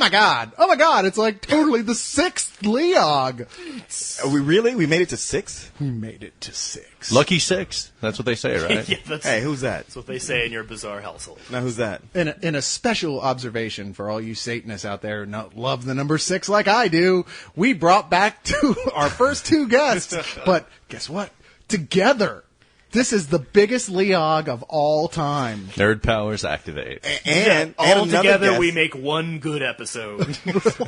oh my god, it's like totally the 6th Leog. Are we really? We made it to 6? We made it to 6. Lucky 6. That's what they say, right? Yeah, Hey, who's that? that's what they say in your bizarre household. Now, who's that? In a special observation for all you Satanists out there who love the number 6 like I do, we brought back our first 2 guests, but guess what? Together. This is the biggest Leog of all time. Nerd powers activate. And All another together, guest. we make one good episode.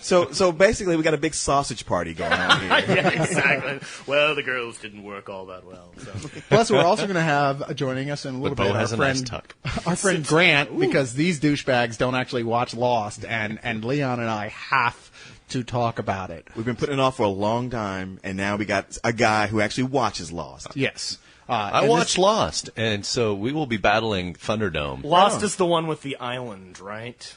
So basically, we got a big sausage party going on here. Yeah, exactly. Well, the girls didn't work all that well. So. Plus, we're also going to have joining us in a little But Bo bit has a nice tuck. our friend Grant, because these douchebags don't actually watch Lost, and Leon and I have to talk about it. We've been putting it off for a long time, and now we got a guy who actually watches Lost. Yes. I watched Lost, and so we will be battling Thunderdome. Lost is the one with the island, right?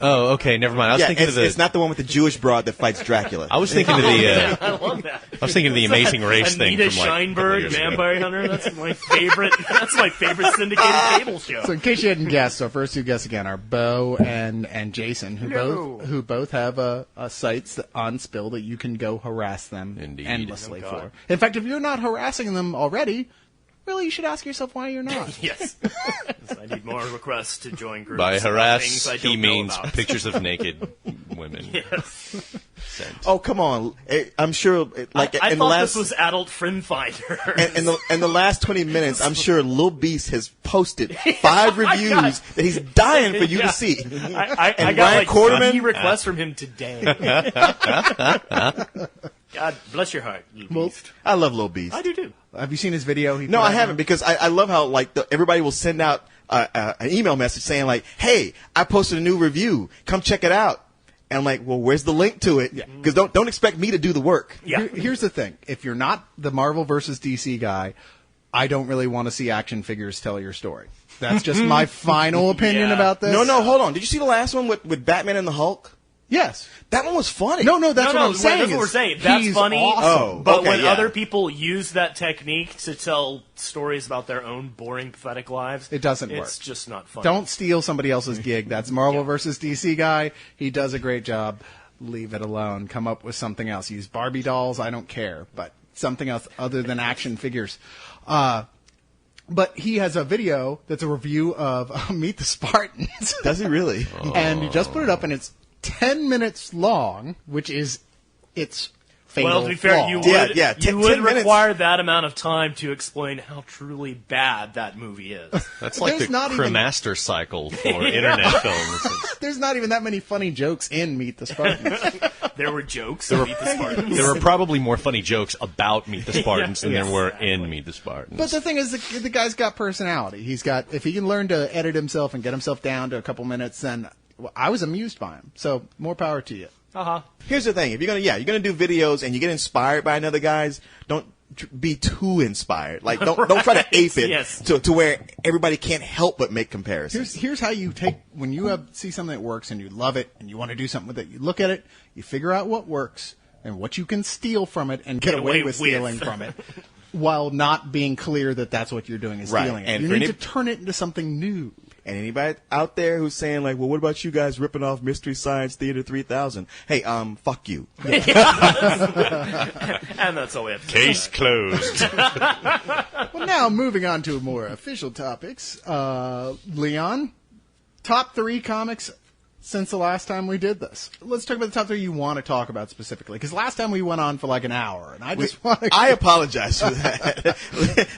Oh, okay, never mind. I was thinking of the. It's not the one with the Jewish broad that fights Dracula. I was thinking of the. I love that. I was thinking of the Amazing Race thing Anita from like. Scheinberg, Vampire Hunter. That's my favorite. That's my favorite syndicated cable show. So in case you hadn't guessed, our first 2 guests again are Bo and Jason, who both have a sites on Spill that you can go harass them Indeed. endlessly Oh, for. God. In fact, if you're not harassing them already, really you should ask yourself why you're not. Yes. I need more requests to join groups. By about harass, things I he don't know means about. pictures of naked women. Yes. Sent. Oh, come on! I'm sure, like I in the thought last this was Adult Friend Finder. in the last 20 minutes, I'm sure Lil Beast has posted 5 reviews God. that he's dying for you Yeah. to see. I And got Ryan like Quarterman? 3 requests from him today. God bless your heart, you Well, beast. I love Lil Beast. I do too. Have you seen his video? No, I haven't, because I love how like everybody will send out an email message saying like, "Hey, I posted a new review. Come check it out." And I'm like, "Well, where's the link to it?" Because don't expect me to do the work. Yeah. Here's the thing. If you're not the Marvel versus DC guy, I don't really want to see action figures tell your story. That's just my final opinion Yeah. about this. No, hold on. Did you see the last one with Batman and the Hulk? Yes. That one was funny. No, that's no, what I'm saying. That's what we're saying. That's he's funny. awesome. Oh. But okay, when yeah. other people use that technique to tell stories about their own boring, pathetic lives, It doesn't work. It's just not funny. Don't steal somebody else's gig. That's Marvel versus DC guy. He does a great job. Leave it alone. Come up with something else. Use Barbie dolls. I don't care. But something else other than action figures. But he has a video that's a review of Meet the Spartans. Does he really? And he just put it up, and it's 10 minutes long, which is its fatal Well, to be fair, flaw. you would, Yeah, you 10 would minutes. require that amount of time to explain how truly bad that movie is. That's like There's the not even- cremaster cycle for internet films. There's not even that many funny jokes in Meet the Spartans. There were jokes in Meet the Spartans. There were probably more funny jokes about Meet the Spartans than Yes, there were exactly. in Meet the Spartans. But the thing is, the guy's got personality. He's got, if he can learn to edit himself and get himself down to a couple minutes, then I was amused by him. So more power to you. Uh-huh. Here's the thing: if you're gonna do videos and you get inspired by another guy's, don't be too inspired. Like don't try to ape it Yes. to where everybody can't help but make comparisons. Here's how you take, when you see something that works and you love it and you want to do something with it, you look at it, you figure out what works and what you can steal from it and get away with stealing from it, while not being clear that that's what you're doing is Right. stealing it. And You for need any- to turn it into something new. And anybody out there who's saying like, well, what about you guys ripping off Mystery Science Theater 3000? Hey, fuck you. And that's all we have to Case say. closed. Well, now moving on to more official topics. Leon, top 3 comics since the last time we did this. Let's talk about the top 3 you want to talk about specifically, because last time we went on for like an hour, and I just want to. I apologize for that.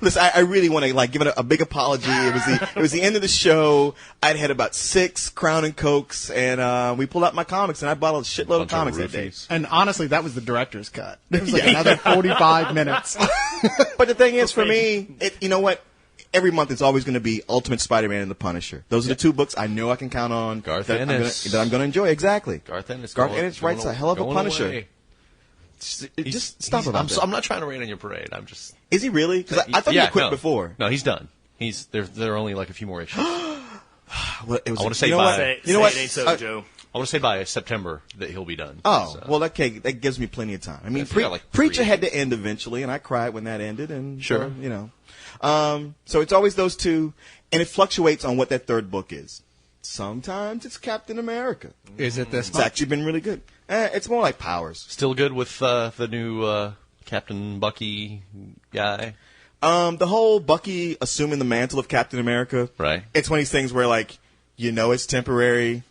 Listen, I really want to like give it a big apology. It was the end of the show. I'd had about 6 Crown and Cokes, and we pulled out my comics, and I bought a shitload of Bunch of comics that day. roofies. And honestly, that was the director's cut. It was like another 45 minutes. But the thing is, for me, you know what? Every month it's always going to be Ultimate Spider-Man and the Punisher. Those are the 2 books I know I can count on. Garth that Ennis. that I'm going to enjoy. Exactly. Garth Ennis. Garth going- Ennis writes going a hell of a going Punisher. away. Just stop about that. I'm not trying to rain on your parade. I'm just. Is he really? Because I thought he had quit no. before. No, he's done. There are only like a few more issues. Well, it was, I wanna say you know by- what? Say, You know say what? it ain't so, Joe. I want to say by September that he'll be done. Oh, So- well, okay, that gives me plenty of time. I mean, If you got, like, 3 Preacher had to end eventually, and I cried when that ended, and Sure. so, you know. So it's always those 2, and it fluctuates on what that 3rd book is. Sometimes it's Captain America. Is it this It's much? actually been really good. It's more like Powers. Still good with the new Captain Bucky guy. The whole Bucky assuming the mantle of Captain America. Right. It's one of these things where, like, you know it's temporary.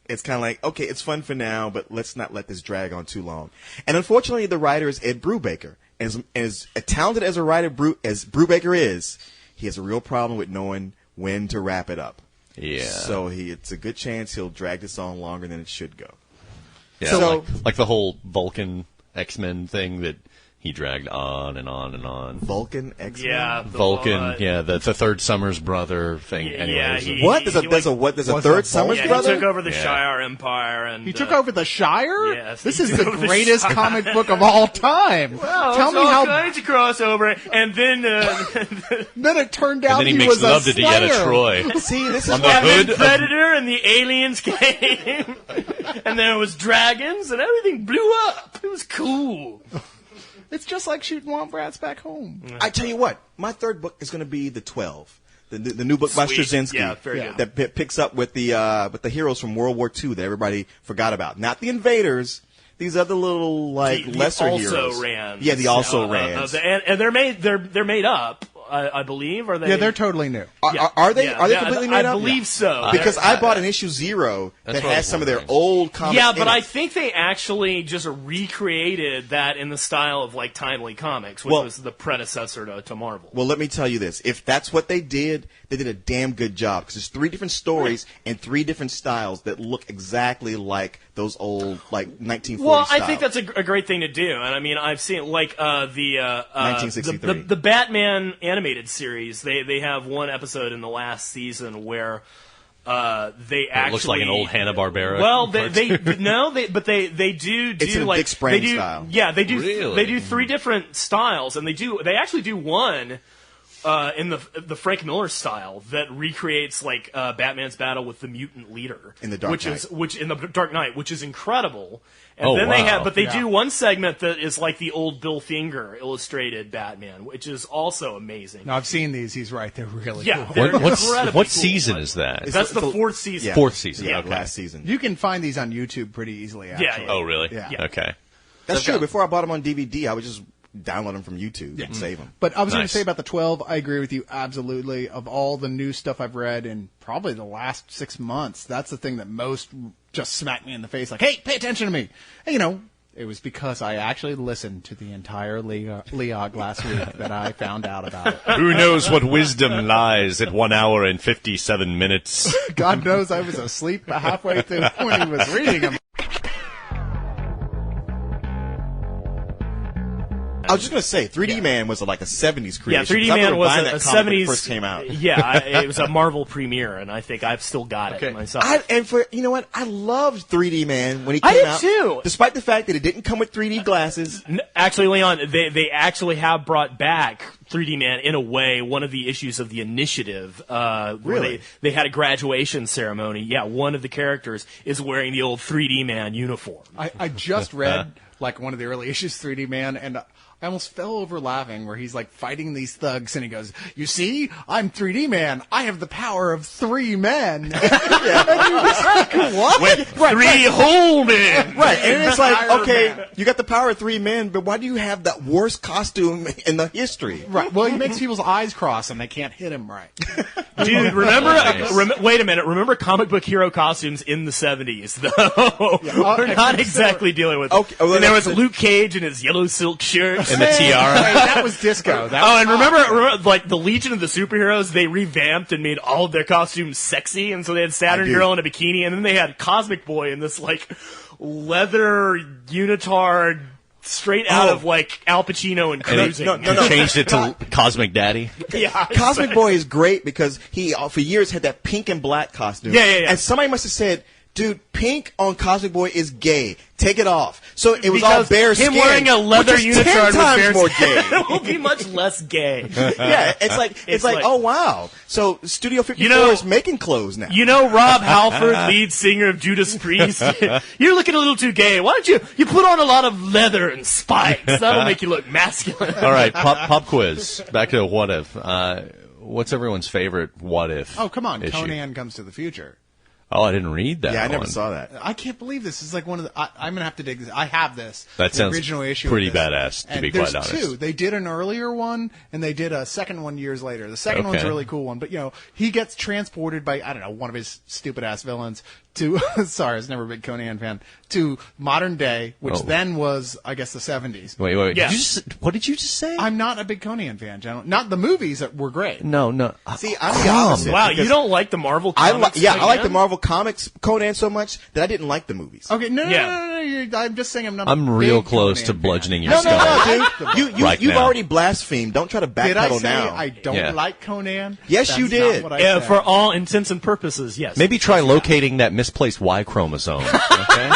It's kind of like, okay, it's fun for now, but let's not let this drag on too long. And unfortunately, the writer is Ed Brubaker. As talented as a writer as Brubaker is, he has a real problem with knowing when to wrap it up. Yeah. So it's a good chance he'll drag this on longer than it should go. Yeah, So- like the whole Vulcan X-Men thing that he dragged on and on and on. Vulcan X-Men? Yeah. Vulcan, the third Summers brother thing. Yeah, Anyways, What? There's a Was third that Summers Yeah, he brother? took over the Yeah. Shire Empire, and He took over the Shire? Yes, This he is took the over the greatest Shire. comic book of all time. Tell me all how. kinds of crossover, and then Then it turned out and then he he makes was a love to Deanna slayer. Troy. See, this is On the why hood of- Predator and the aliens came, and there was dragons, and everything blew up. It was cool. It's just like shooting Wombrats back home. I tell you what, my third book is going to be the 12, the new book by Sweet. Straczynski. Yeah, very good. That picks up with the heroes from World War II that everybody forgot about. Not the invaders. These other little The lesser also heroes. rans. Yeah, the also rans. And they're made up. I believe. Are they? Yeah, they're totally new. Are they? Yeah, Are they yeah, completely I made up? believe so. Because I bought an issue 0 That's that what I has was some of their wondering. old comics. Yeah, but in I it. think they actually just recreated that in the style of like Timely Comics, which Well- was the predecessor to Marvel. Well, let me tell you this. If that's what they did a damn good job. Because there's 3 different stories and 3 different styles that look exactly like those old, like, 1940s Well, I style. think that's a great thing to do, and I mean, I've seen like 1963. the Batman animated series. They have one episode in the last season where they actually It looks like an old Hanna-Barbera. Well, cartoon. but they do It's in a like Dick Sprang they do, style. Yeah, they do. Really? They do 3 different styles, and they actually do one. In the Frank Miller style that recreates like Batman's battle with the mutant leader In the Dark which Knight. in the Dark Knight, which is incredible. And Oh, then they wow. do one segment that is like the old Bill Finger illustrated Batman, which is also amazing. No, I've seen these. He's right. They're really Yeah, cool. they're What incredibly cool. season is that? That's the It's- 4th season. Yeah. Fourth season. Yeah, Okay. last season. You can find these on YouTube pretty easily, actually. Yeah, yeah. Oh, really? Yeah. Okay. That's true. Before I bought them on DVD, I would just download them from YouTube and save them. But I was going to Nice. say about the 12, I agree with you absolutely. Of all the new stuff I've read in probably the last 6 months, that's the thing that most just smacked me in the face. Like, hey, pay attention to me. And, you know, it was because I actually listened to the entire Leog last week that I found out about it. Who knows what wisdom lies at 1 hour and 57 minutes? God knows I was asleep halfway through when he was reading them. I was just going to say, 3D Man was like a 70s creation. Yeah, 3D 'cause I Man remember was buying a that comic when 70s. it first came out. Yeah, it was a Marvel premiere, and I think I've still got it myself. You know what? I loved 3D Man when he I came did out. too. Despite the fact that it didn't come with 3D glasses. Actually, Leon, they actually have brought back 3D Man in a way. One of the issues of the Initiative, where Really? they had a graduation ceremony. Yeah, one of the characters is wearing the old 3D Man uniform. I just read like one of the early issues 3D Man, and I almost fell over laughing where he's like fighting these thugs and he goes, "You see, I'm 3D Man. I have the power of 3 men." And you're just like, what? With 3 whole men. Right, and it's like, Iron okay, Man. you got the power of 3 men, but why do you have that worst costume in the history? Right. Well, he makes people's eyes cross and they can't hit him right. Dude, remember? Nice. Wait a minute. Remember comic book hero costumes in the 70s, though. We're not exactly dealing with. Okay, well, and there was that's- Luke Cage in his yellow silk shirt. And the tiara. Hey, that was disco. That Oh, and remember, like the Legion of the Superheroes, they revamped and made all of their costumes sexy, and so they had Saturn I do. Girl in a bikini, and then they had Cosmic Boy in this like leather unitard, straight out of like Al Pacino and And Cruising. he changed it to Cosmic Daddy. Yeah, Cosmic Boy is great because he, for years, had that pink and black costume. Yeah, yeah, yeah. And somebody must have said, dude, pink on Cosmic Boy is gay. Take it off. So it was all Because bare him skin. wearing a leather which is unitard 10 with times bare more skin gay. will be much less gay. Yeah, it's like, It's like, like- oh wow. So Studio 54 You know- is making clothes now. You know Rob Halford, lead singer of Judas Priest? You're looking a little too gay. Why don't you put on a lot of leather and spikes? That'll make you look masculine. All right, pop quiz. Back to what if. What's everyone's favorite what if? Oh, come on. issue? Conan comes to the future. Oh, I didn't read that. Yeah, I never one. saw that. I can't believe this is like one of the. I'm gonna have to dig this. I have this. That the sounds original issue. pretty of this. badass, to And be there's quite honest. two. They did an earlier one, and they did a second one years later. The second one's a Okay. really cool one, but he gets transported by I don't know one of his stupid ass villains to. Sorry, I was never a big Conan fan. To modern day, which Oh. then was I guess the 70s. Wait. Yeah. What did you just say? I'm not a big Conan fan, gentlemen. Not the movies that were great. No. See, I'm the opposite. Wow, you because don't like the Marvel I comics? I like the again? Marvel comics Conan so much that I didn't like the movies. Okay, no, Yeah. I'm just saying I'm not. I'm a real big close Conan to fan. bludgeoning your No, skull. dude. Right You've now. already blasphemed. Don't try to Did I backpedal say now. I don't Yeah. like Conan? Yes, That's you not did. what I Yeah, said. for all intents and purposes, yes. Maybe try locating that misplaced Y chromosome. Okay.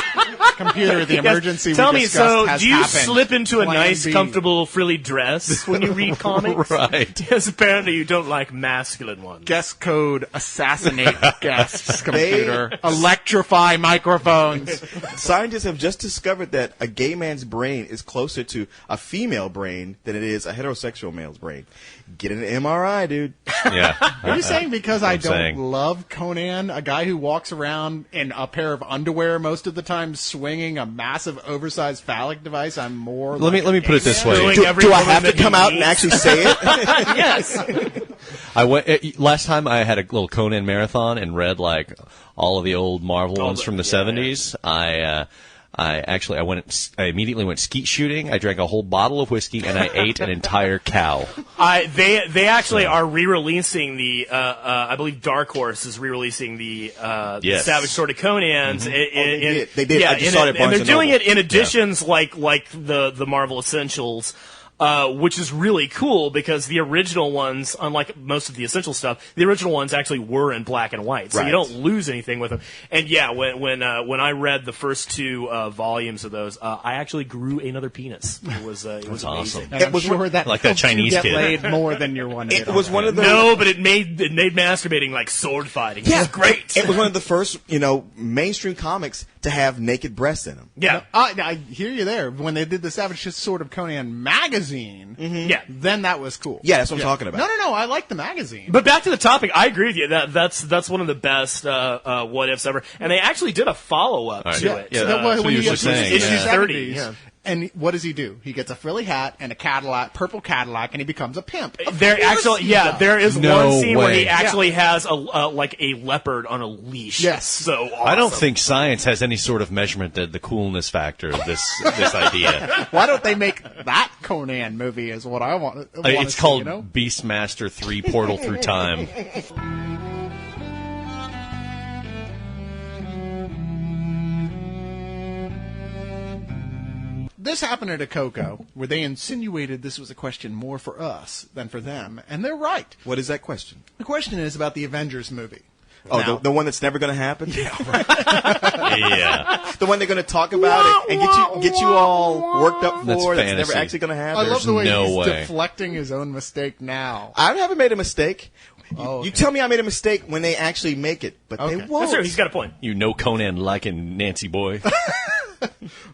Computer, the Yes, emergency. Tell we me, discussed so has do you happened. slip into a Plan nice, B. comfortable, frilly dress when you read comics? Right. Yes, apparently you don't like masculine ones. Guest code assassinate guests? Computer electrify microphones. Scientists have just discovered that a gay man's brain is closer to a female brain than it is a heterosexual male's brain. Get an MRI, dude. Yeah. Are you saying because I I'm don't saying. love Conan, a guy who walks around in a pair of underwear most of the time, swinging a massive, oversized phallic device, I'm more? Let me put it this way. Doing Do, every do I woman have to that he come out and meets. actually say it? Yes. I went last time. I had a little Conan marathon and read like all of the old Marvel ones from the '70s. I immediately went skeet shooting. I drank a whole bottle of whiskey and I ate an entire cow. They actually are re-releasing the I believe Dark Horse is re-releasing the Yes. Savage Sword of Conan's. They did. I just saw it at and Barnes they're and doing Noble. it in editions like the Marvel Essentials. Which is really cool because the original ones, unlike most of the essential stuff, the original ones actually were in black and white, so you Right. don't lose anything with them. And yeah, when I read the first two volumes of those, I actually grew another penis. It was awesome. amazing. And I'm was sure that like that helps you Chinese get kid. laid more than you're one. It was one of the. No, but it made masturbating like sword fighting. Yeah, It was great. It was one of the first, mainstream comics to have naked breasts in them. Yeah. I hear you there. When they did the Savage Sword of Conan magazine, Yeah. then that was cool. Yeah, that's what I'm talking about. No. I like the magazine. But back to the topic, I agree with you. That's one of the best what ifs ever. And they actually did a follow up All right. to Yeah. it. Yeah, That was that's when what he you were gets to saying, issue yeah. 30, 70s. yeah. And what does he do? He gets a frilly hat and a Cadillac, purple Cadillac, and he becomes a pimp. There Of course actually, he yeah, does. there is No one scene where way. he actually has a like a leopard on a leash. Yes. So awesome. I don't think science has any sort of measurement to the coolness factor of this idea. Why don't they make that Conan movie? Is what I want. It's called You know? Beastmaster 3 Portal Through Time. This happened at a Coco where they insinuated this was a question more for us than for them, and they're right. What is that question? The question is about the Avengers movie. Oh, Now- the one that's never going to happen? Yeah. The one they're going to talk about it and get you all worked up for That's that's fantasy. never actually going to happen. I love the way no he's way. deflecting his own mistake now. I haven't made a mistake. Oh, You tell me I made a mistake when they actually make it, but Okay. they won't. That's true. He's got a point. You know Conan liking Nancy Boy.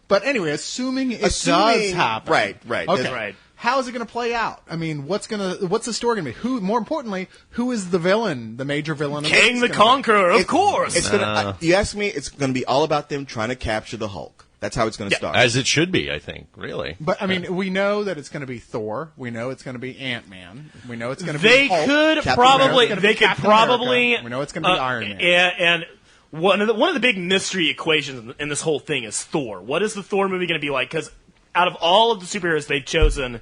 But anyway, assuming it Assuming- does happen, right. Okay, Right. How is it going to play out? I mean, what's the story going to be? Who, more importantly, who is the villain, the major villain? Of King this the gonna be? Conqueror, of course. It's gonna. You ask me, it's going to be all about them trying to capture the Hulk. That's how it's going to start. As it should be, I think, really. But I mean, we know that it's going to be Thor. We know it's going to be Ant-Man. We know it's going to be They Hulk. could Captain probably. America. They could Captain probably. America. We know it's gonna be Iron Man. And one of the big mystery equations in this whole thing is Thor. What is the Thor movie going to be like? Because out of all of the superheroes they've chosen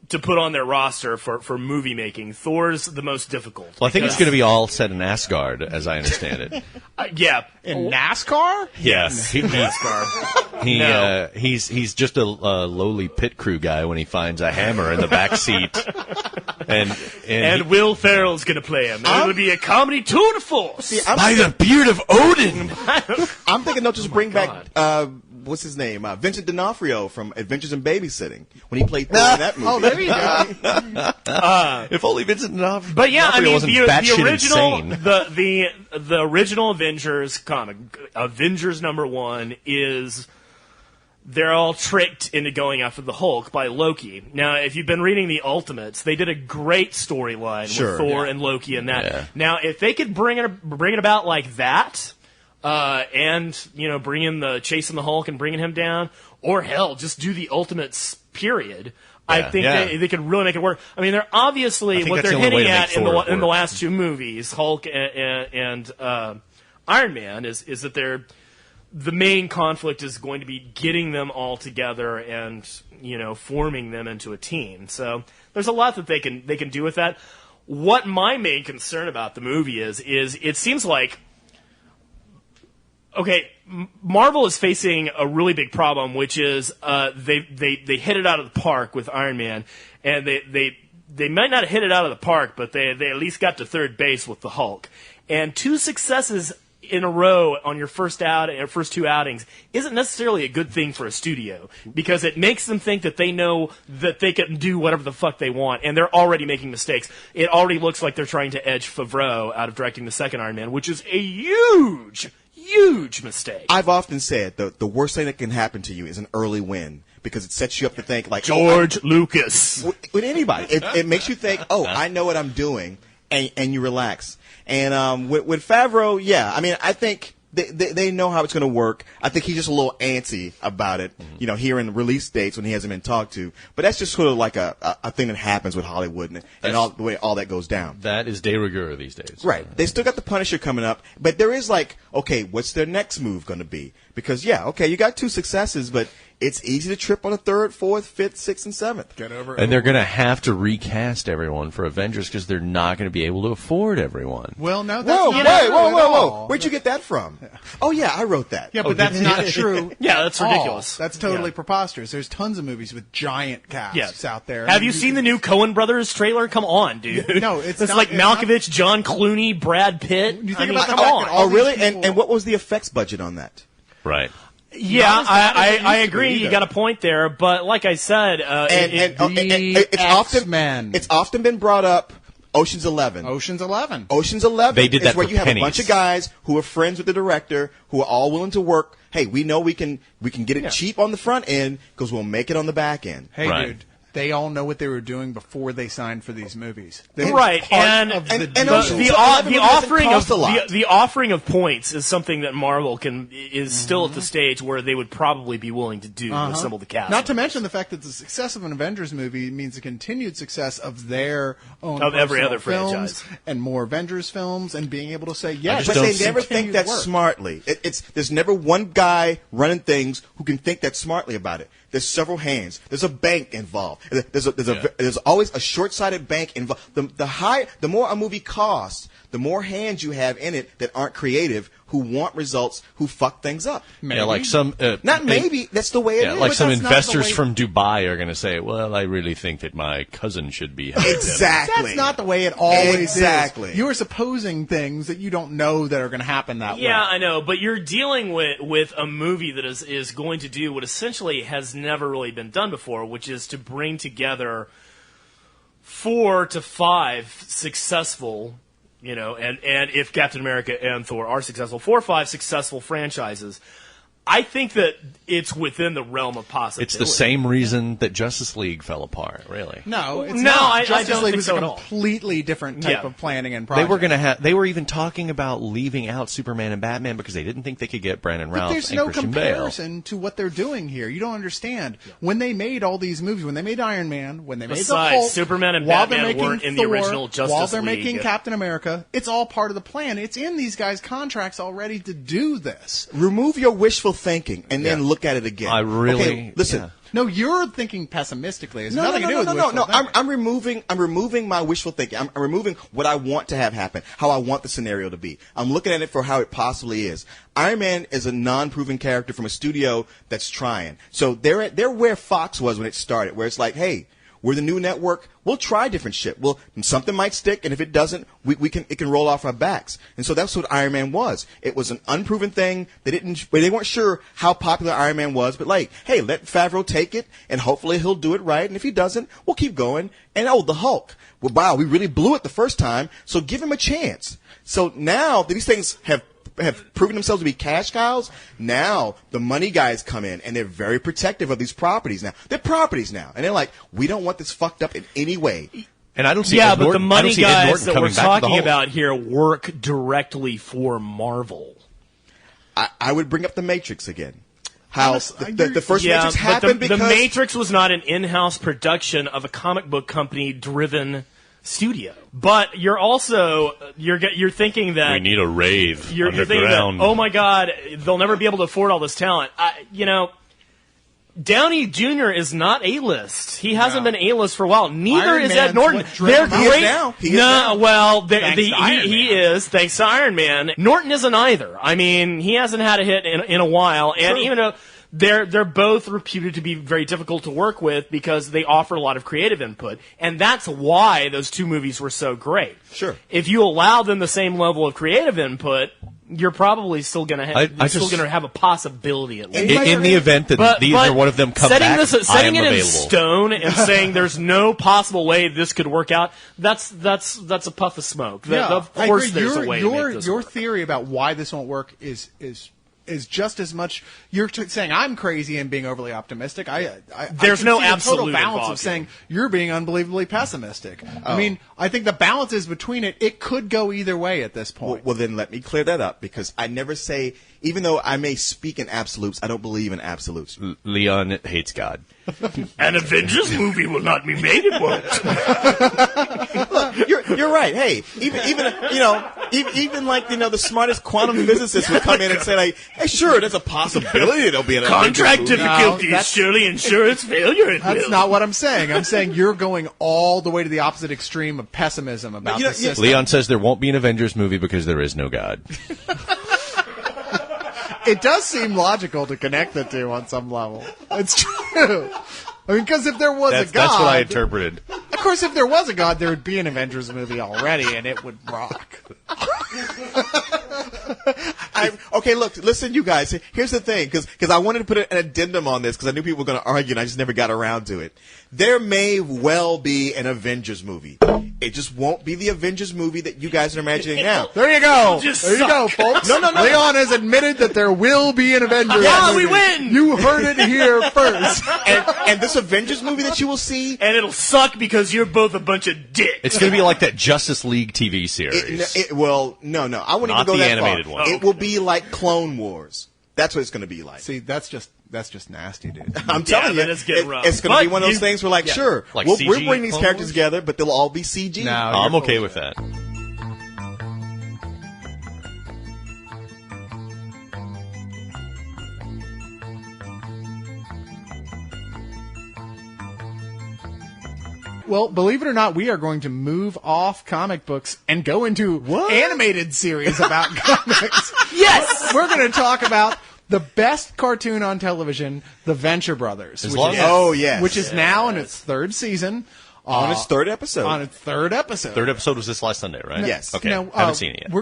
to put on their roster for movie making, Thor's the most difficult. Well, I think it's going to be all set in Asgard, as I understand it. Yeah. In NASCAR. Yes. No. He's just a lowly pit crew guy when he finds a hammer in the back seat. And Will Ferrell's going to play him. And it'll be a comedy tour de force. See, by the beard of Odin. I'm thinking they'll just bring God. back what's his name, Vincent D'Onofrio from Adventures in Babysitting when he played Thor in that movie. Oh, there you go. If only Vincent D'Onofrio But yeah, I mean, wasn't the batshit original, insane. the original Avengers comic, Avengers #1 is they're all tricked into going after the Hulk by Loki. Now, if you've been reading the Ultimates, they did a great storyline Sure. with Thor and Loki and that. Yeah. Now, if they could bring it about like that, and bringing the chasing the Hulk and bringing him down, or hell, just do the Ultimates period. I think they could really make it work. I mean, they're obviously what they're hitting at in the last two movies, Hulk and Iron Man, is that the main conflict is going to be getting them all together and forming them into a team. So there's a lot that they can do with that. What my main concern about the movie is it seems like, okay, Marvel is facing a really big problem, which is they hit it out of the park with Iron Man, and they might not hit it out of the park, but they at least got to third base with the Hulk. And two successes in a row on your first two outings isn't necessarily a good thing for a studio, because it makes them think that they know that they can do whatever the fuck they want, and they're already making mistakes. It already looks like they're trying to edge Favreau out of directing the second Iron Man, which is a huge mistake. I've often said the worst thing that can happen to you is an early win, because it sets you up to think like George Lucas. With anybody. It makes you think, I know what I'm doing, and you relax. And with Favreau, I mean, I think they know how it's going to work. I think he's just a little antsy about it, hearing release dates when he hasn't been talked to. But that's just sort of like a thing that happens with Hollywood and all the way all that goes down. That is de rigueur these days. Right. They still got the Punisher coming up, but there is like, okay, what's their next move going to be? Because, you got two successes, but it's easy to trip on a third, fourth, fifth, sixth, and seventh. Get over it. And they're going to have to recast everyone for Avengers because they're not going to be able to afford everyone. Well, no, that's whoa, not true at all. whoa. Where'd you get that from? Oh, yeah, I wrote that. Yeah, but that's not true. Yeah, that's at all. ridiculous. That's totally preposterous. There's tons of movies with giant casts out there. Have you seen the new Coen Brothers trailer? Come on, dude. No, it's not, like Malkovich, John Clooney, Brad Pitt. You think I mean, about come the fact on. that all Oh, really? these people- And what was the effects budget on that? Right. Yeah, Not as bad as it used I to agree. be You either. got a point there, but like I said, It's often been brought up. Ocean's 11. Ocean's 11. Ocean's 11 They did is that where for you have pennies. a bunch of guys who are friends with the director, who are all willing to work. Hey, we know we can get it cheap on the front end because we'll make it on the back end. Hey, Right. dude. They all know what they were doing before they signed for these movies. Right, and the offering of points is something that Marvel is still at the stage where they would probably be willing to do to assemble the cast. Not to mention the fact that the success of an Avengers movie means the continued success of their own Of every personal other films franchise. and more Avengers films, and being able to say, just But don't they see never think that smartly. There's never one guy running things who can think that smartly about it. There's several hands. There's a bank involved. There's always a short-sighted bank involved. The more a movie costs, the more hands you have in it that aren't creative, who want results, who fuck things up. Yeah, like some Not maybe. That's the way it Yeah, is. like but some that's not the investors way- from Dubai are going to say, "Well, I really think that my cousin should be helping." Exactly. That's not the way it always Exactly. is. You are supposing things that you don't know that are going to happen that way. Yeah, I know, but you're dealing with a movie that is going to do what essentially has never really been done before, which is to bring together 4 to 5 successful, and if Captain America and Thor are successful, 4 or 5 successful franchises. I think that it's within the realm of possibility. It's the same reason that Justice League fell apart, really. No, it's No, not. I Justice don't League think was so a at all. completely different type Yeah. of planning and They project. were going to have. They were even talking about leaving out Superman and Batman because they didn't think they could get Brandon But Routh there's and no Christian Bale. comparison to what they're doing here. You don't understand. When they made all these movies, when they made Iron Man, when they made Besides, the Hulk, Superman and while Batman they're making weren't in the Thor, original Justice while they're League. making Captain America, it's all part of the plan. It's in these guys' contracts already to do this. Remove your wishful thinking and then look at it again. I really- Okay, listen. yeah. No, you're thinking pessimistically. It's nothing to do with no. wishful thinking. I'm removing my wishful thinking. I'm removing what I want to have happen, how I want the scenario to be. I'm looking at it for how it possibly is. Iron Man is a non-proven character from a studio that's trying. So they're where Fox was when it started, where it's like, hey, we're the new network. We'll try different shit. Well, something might stick, and if it doesn't, it can roll off our backs. And so that's what Iron Man was. It was an unproven thing. They weren't sure how popular Iron Man was, but like, hey, let Favreau take it, and hopefully he'll do it right. And if he doesn't, we'll keep going. And the Hulk. Well, wow, we really blew it the first time, so give him a chance. So now that these things have proven themselves to be cash cows, now the money guys come in and they're very protective of these properties now. They're properties now. And they're like, we don't want this fucked up in any way. And I don't see Yeah, Ed but Norton, the I don't money see Ed guys Norton that coming we're back to the talking Hulk. about here work directly for Marvel. I would bring up The Matrix again. How Honestly, the first Matrix but happened the because Matrix was not an in-house production of a comic book company driven studio. But you're also you're thinking that We need a rave you're thinking that, underground. oh my God, they'll never be able to afford all this talent. Downey Jr. is not A-list. He hasn't been A-list for a while. Neither Iron is Man's Ed Norton. what drove They're him out. He is great. now. He is now. Well, Thanks to Iron he Man. is, thanks to Iron Man. Norton isn't either. I mean, he hasn't had a hit in a while, and even though they're both reputed to be very difficult to work with because they offer a lot of creative input, and that's why those two movies were so great. Sure. If you allow them the same level of creative input, you're probably still going to have a possibility at least. in the event that either one of them come setting back, setting I am it in available. stone and saying there's no possible way this could work out. That's a puff of smoke. Of I course, agree. there's a way to make this Your work. theory about why this won't work is just as much. You're saying I'm crazy and being overly optimistic. There's I can no see the absolute total balance involved of saying you're being unbelievably pessimistic. I mean, I think the balance is between it. It could go either way at this point. Well, then let me clear that up because I never say, even though I may speak in absolutes, I don't believe in absolutes. Leon hates God. An Avengers movie will not be made. It won't. You're right. Hey, even like the smartest quantum physicists would come in and say like, hey, sure, there's a possibility there'll be an Contract Avengers movie. difficulties that's- surely ensure its failure. That's not what I'm saying. I'm saying you're going all the way to the opposite extreme of pessimism about the system. Leon says there won't be an Avengers movie because there is no God. It does seem logical to connect the two on some level. It's true. I mean, because if there was a God, That's what I interpreted. of course, if there was a God, there would be an Avengers movie already, and it would rock. Okay, look, listen, you guys. Here's the thing, because I wanted to put an addendum on this because I knew people were going to argue, and I just never got around to it. There may well be an Avengers movie. It just won't be the Avengers movie that you guys are imagining now. There you go. Just There you go, folks. No. Leon has admitted that there will be an Avengers Yeah, movie. we win. You heard it here first. And this Avengers movie that you will see, And it'll suck because you're both a bunch of dicks. It's going to be like that Justice League TV series. no. I wouldn't Not even go the that animated far. one. It will be like Clone Wars. That's what it's going to be like. See, that's just nasty, dude. I'm telling you, that is getting rough. it's going to be But one of those you- things where, like, sure, Like we're CG bringing these Clone characters Wars? together, but they'll all be CG. No, I'm you're okay full with of that. Well, believe it or not, we are going to move off comic books and go into animated series about comics. Yes! We're going to talk about the best cartoon on television, The Venture Brothers. As which long is- as- Oh, yes. Which is now in its third season. On its third episode. On its third episode. Third episode was this last Sunday, right? Yes. Okay. Now, Haven't seen it yet. We're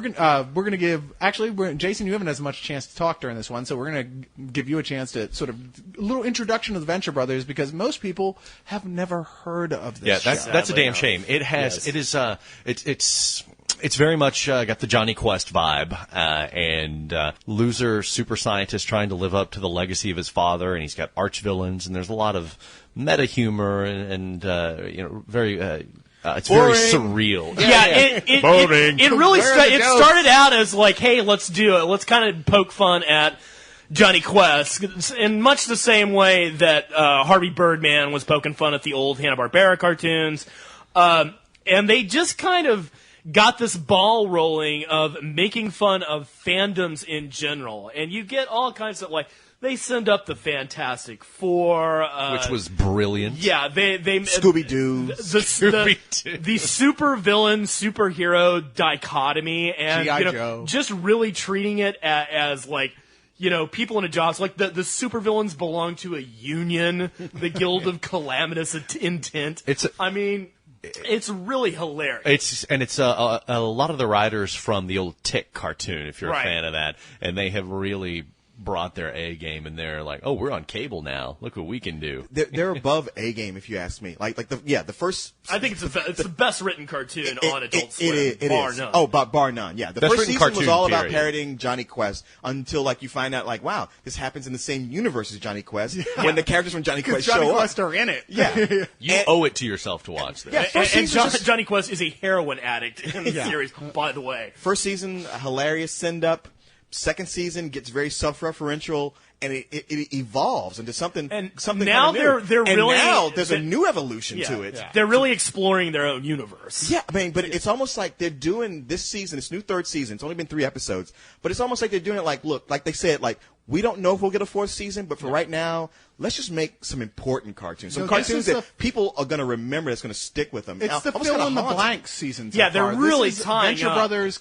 gonna give. Actually, Jason, you haven't had as much chance to talk during this one, so we're gonna give you a chance to sort of a little introduction to the Venture Brothers because most people have never heard of this. Yeah, show. that's a damn shame. It has. It is. It's very much got the Johnny Quest vibe, and loser super scientist trying to live up to the legacy of his father, and he's got arch villains, and there's a lot of meta humor and very. It's very surreal. It really it started out as like, hey, let's do it. Let's kind of poke fun at Johnny Quest in much the same way that Harvey Birdman was poking fun at the old Hanna-Barbera cartoons. And they just kind of got this ball rolling of making fun of fandoms in general. And you get all kinds of, like, they send up the Fantastic Four. Which was brilliant. Uh, Yeah, they Scooby-Doo. the super villain superhero dichotomy and G.I. Joe. just really treating it as like people in a job. So like the supervillains belong to a union, the Guild of Calamitous Intent. It's really hilarious. It's a lot of the writers from the old Tick cartoon, if you're Right. a fan of that, and they have really brought their A game, and they're like, oh, we're on cable now. Look what we can do. They're above A game, if you ask me. Like the first. I think it's the best written cartoon on Adult Swim, It bar is. none. Oh, bar none. Yeah, the Best first written season was cartoon, all about period. parodying Johnny Quest until like you find out like, wow, this happens in the same universe as Johnny Quest when the characters from Johnny Quest Johnny show Quest up. are in it. Yeah, You owe it to yourself to watch this. Yeah. First and season was just- Johnny Quest is a heroin addict in the series, by the way. First season, a hilarious send up. second season gets very self-referential, and it evolves into something. And something now kind of new. they're really now there's a new evolution to it. They're really exploring their own universe. Yeah, I mean, but it's almost like they're doing this season, this new third season. It's only been 3 episodes, but it's almost like they're doing it like, look, like they said, like, we don't know if we'll get a 4th season, but for right now, let's just make some important cartoons. Some cartoons that people are going to remember that's going to stick with them. It's now, the almost fill kinda in the haunting. blanks season so Yeah, they're far. really This is tying Venture up. Brothers,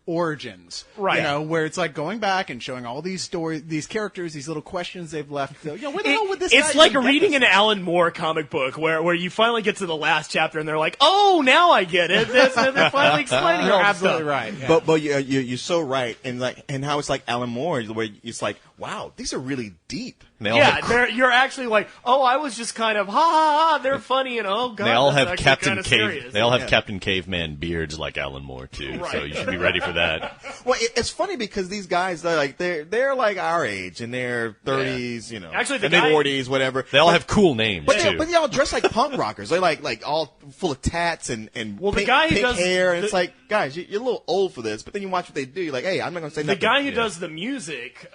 Origins. Right. You know, where it's like going back and showing all these stories, these characters, these little questions they've left. You know, where the hell would this It's guy like even get reading this an Alan Moore comic book where you finally get to the last chapter and they're like, oh, now I get it. They're finally explaining You're all the absolutely stuff. right. Yeah. But you're so right, and how it's like Alan Moore, where it's like, wow, these are really deep. They all Yeah, have, you're actually like, oh, I was just kind of ha ha ha. They're funny and oh god. they all that's have actually Captain kinda Cave. serious. They all have Captain Caveman beards like Alan Moore too. Right. So you should be ready for that. Well, it's funny because these guys, they're like our age in their 30s, you know, Actually, the in their guy- 40s, whatever. They all have cool names But too. they all dress like punk rockers. They're like all full of tats and Well, the pink, guy who pink does hair. And it's the- like, guys, you're a little old for this. But then you watch what they do. You're like, hey, I'm not going to say The nothing. guy who does the music,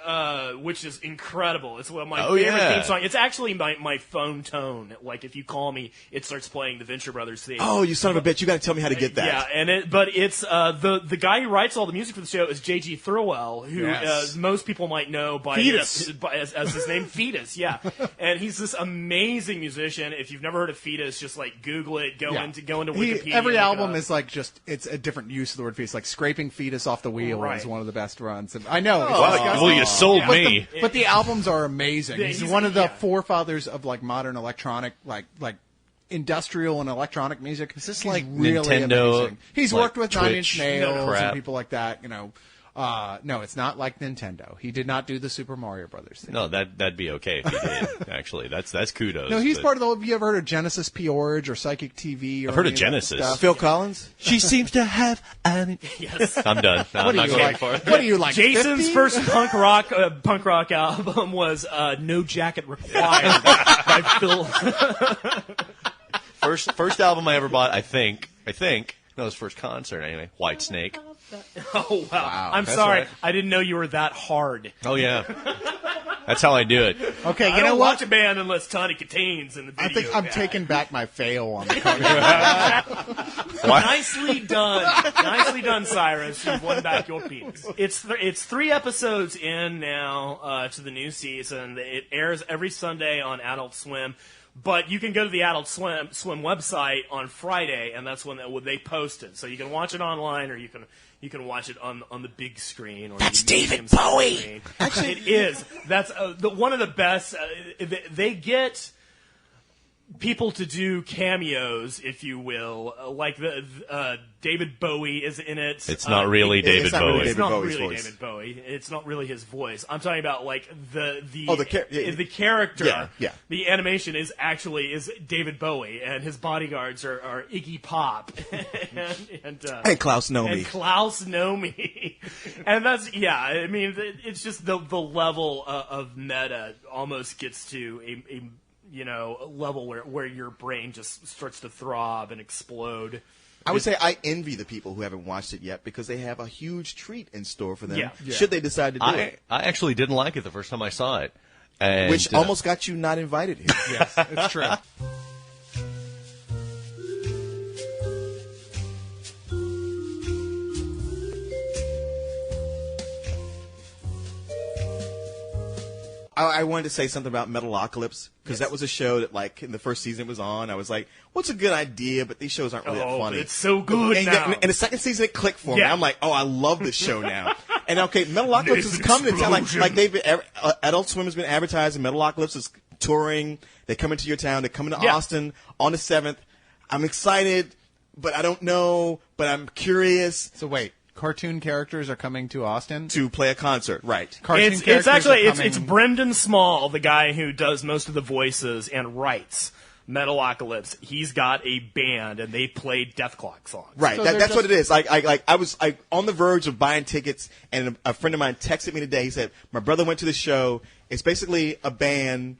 which is incredible. It's one of my Oh, favorite yeah. theme song. It's actually my phone tone. Like if you call me, it starts playing the Venture Brothers theme. Oh, you son of a bitch! You got to tell me how to get that. Yeah, but it's the guy who writes all the music for the show is J.G. Thirlwell, who Yes. most people might know by Fetus. as his name Fetus. Yeah, and he's this amazing musician. If you've never heard of Fetus, just like Google it. Go into Wikipedia. Every look it album up. is like it's a different use of the word fetus. Like scraping fetus off the wheel Right. is one of the best runs. And I know. it's well, disgusting. well, you sold But me. but the albums are amazing. Yeah, He's he's- one of the yeah. forefathers of like modern electronic, like industrial and electronic music. Is this He's like really Nintendo, amazing. He's like worked with Nine Twitch Inch Nails crap? and people like that. You know, no, it's not like Nintendo. He did not do the Super Mario Brothers thing. No, that'd be okay if he did. Actually, that's kudos. No, he's but- part of the. Have you ever heard of Genesis P-Org or Psychic TV? Or I've heard of any that Genesis. stuff? Phil Collins. She seems to have an. Yes. I'm done. No, I'm What are not you going like? for it. What are you like? Jason's 50? first punk rock album was "No Jacket Required" by Phil. First album I ever bought, I think. No, his first concert anyway. White Snake. Oh wow! I'm that's sorry, right. I didn't know you were that hard. Oh yeah, that's how I do it. Okay, I you know don't what? watch a band unless Tony Contain's in the video. I think I'm guy. taking back my fail on the Nicely done, Cyrus. You've won back your penis. It's 3 episodes in now to the new season. It airs every Sunday on Adult Swim, but you can go to the Adult Swim website on Friday, and that's when they post it. So you can watch it online, or you can watch it on the big screen. Or That's the David medium Bowie! screen. Actually, it is. That's one of the best. They get people to do cameos, if you will, like the David Bowie is in it. It's not really David not really Bowie. David It's not Bowie's really voice. David Bowie. It's not really his voice. I'm talking about like the the character. Yeah. The animation is David Bowie, and his bodyguards are Iggy Pop and Hey, Klaus Nomi. and Klaus Nomi. And that's, yeah, I mean, it's just the level of meta almost gets to a level where your brain just starts to throb and explode. I would say I envy the people who haven't watched it yet because they have a huge treat in store for them. Yeah. Should they decide to do I it, actually didn't like it the first time I saw it, and, which almost got you not invited here. Yes, it's true. I wanted to say something about Metalocalypse because that was a show that, like, in the first season it was on. I was like, "What's a good idea?" But these shows aren't really that funny. It's so good and, now. and the second season it clicked for me. Yeah. I'm like, "Oh, I love this show now." And okay, Metalocalypse This is coming to town. explosion. Like they've been, Adult Swim has been advertising. Metalocalypse is touring. They're coming to your town. They're coming to Yeah. Austin on the 7th. I'm excited, but I don't know. But I'm curious So wait, cartoon characters are coming to Austin. to play a concert. Right. Cartoon It's characters actually are it's coming- Brendan Small, the guy who does most of the voices and writes Metalocalypse. He's got a band and they play Death Clock songs. Right, So that's they're what it is. I was on the verge of buying tickets, and a friend of mine texted me today. He said, my brother went to the show. It's basically a band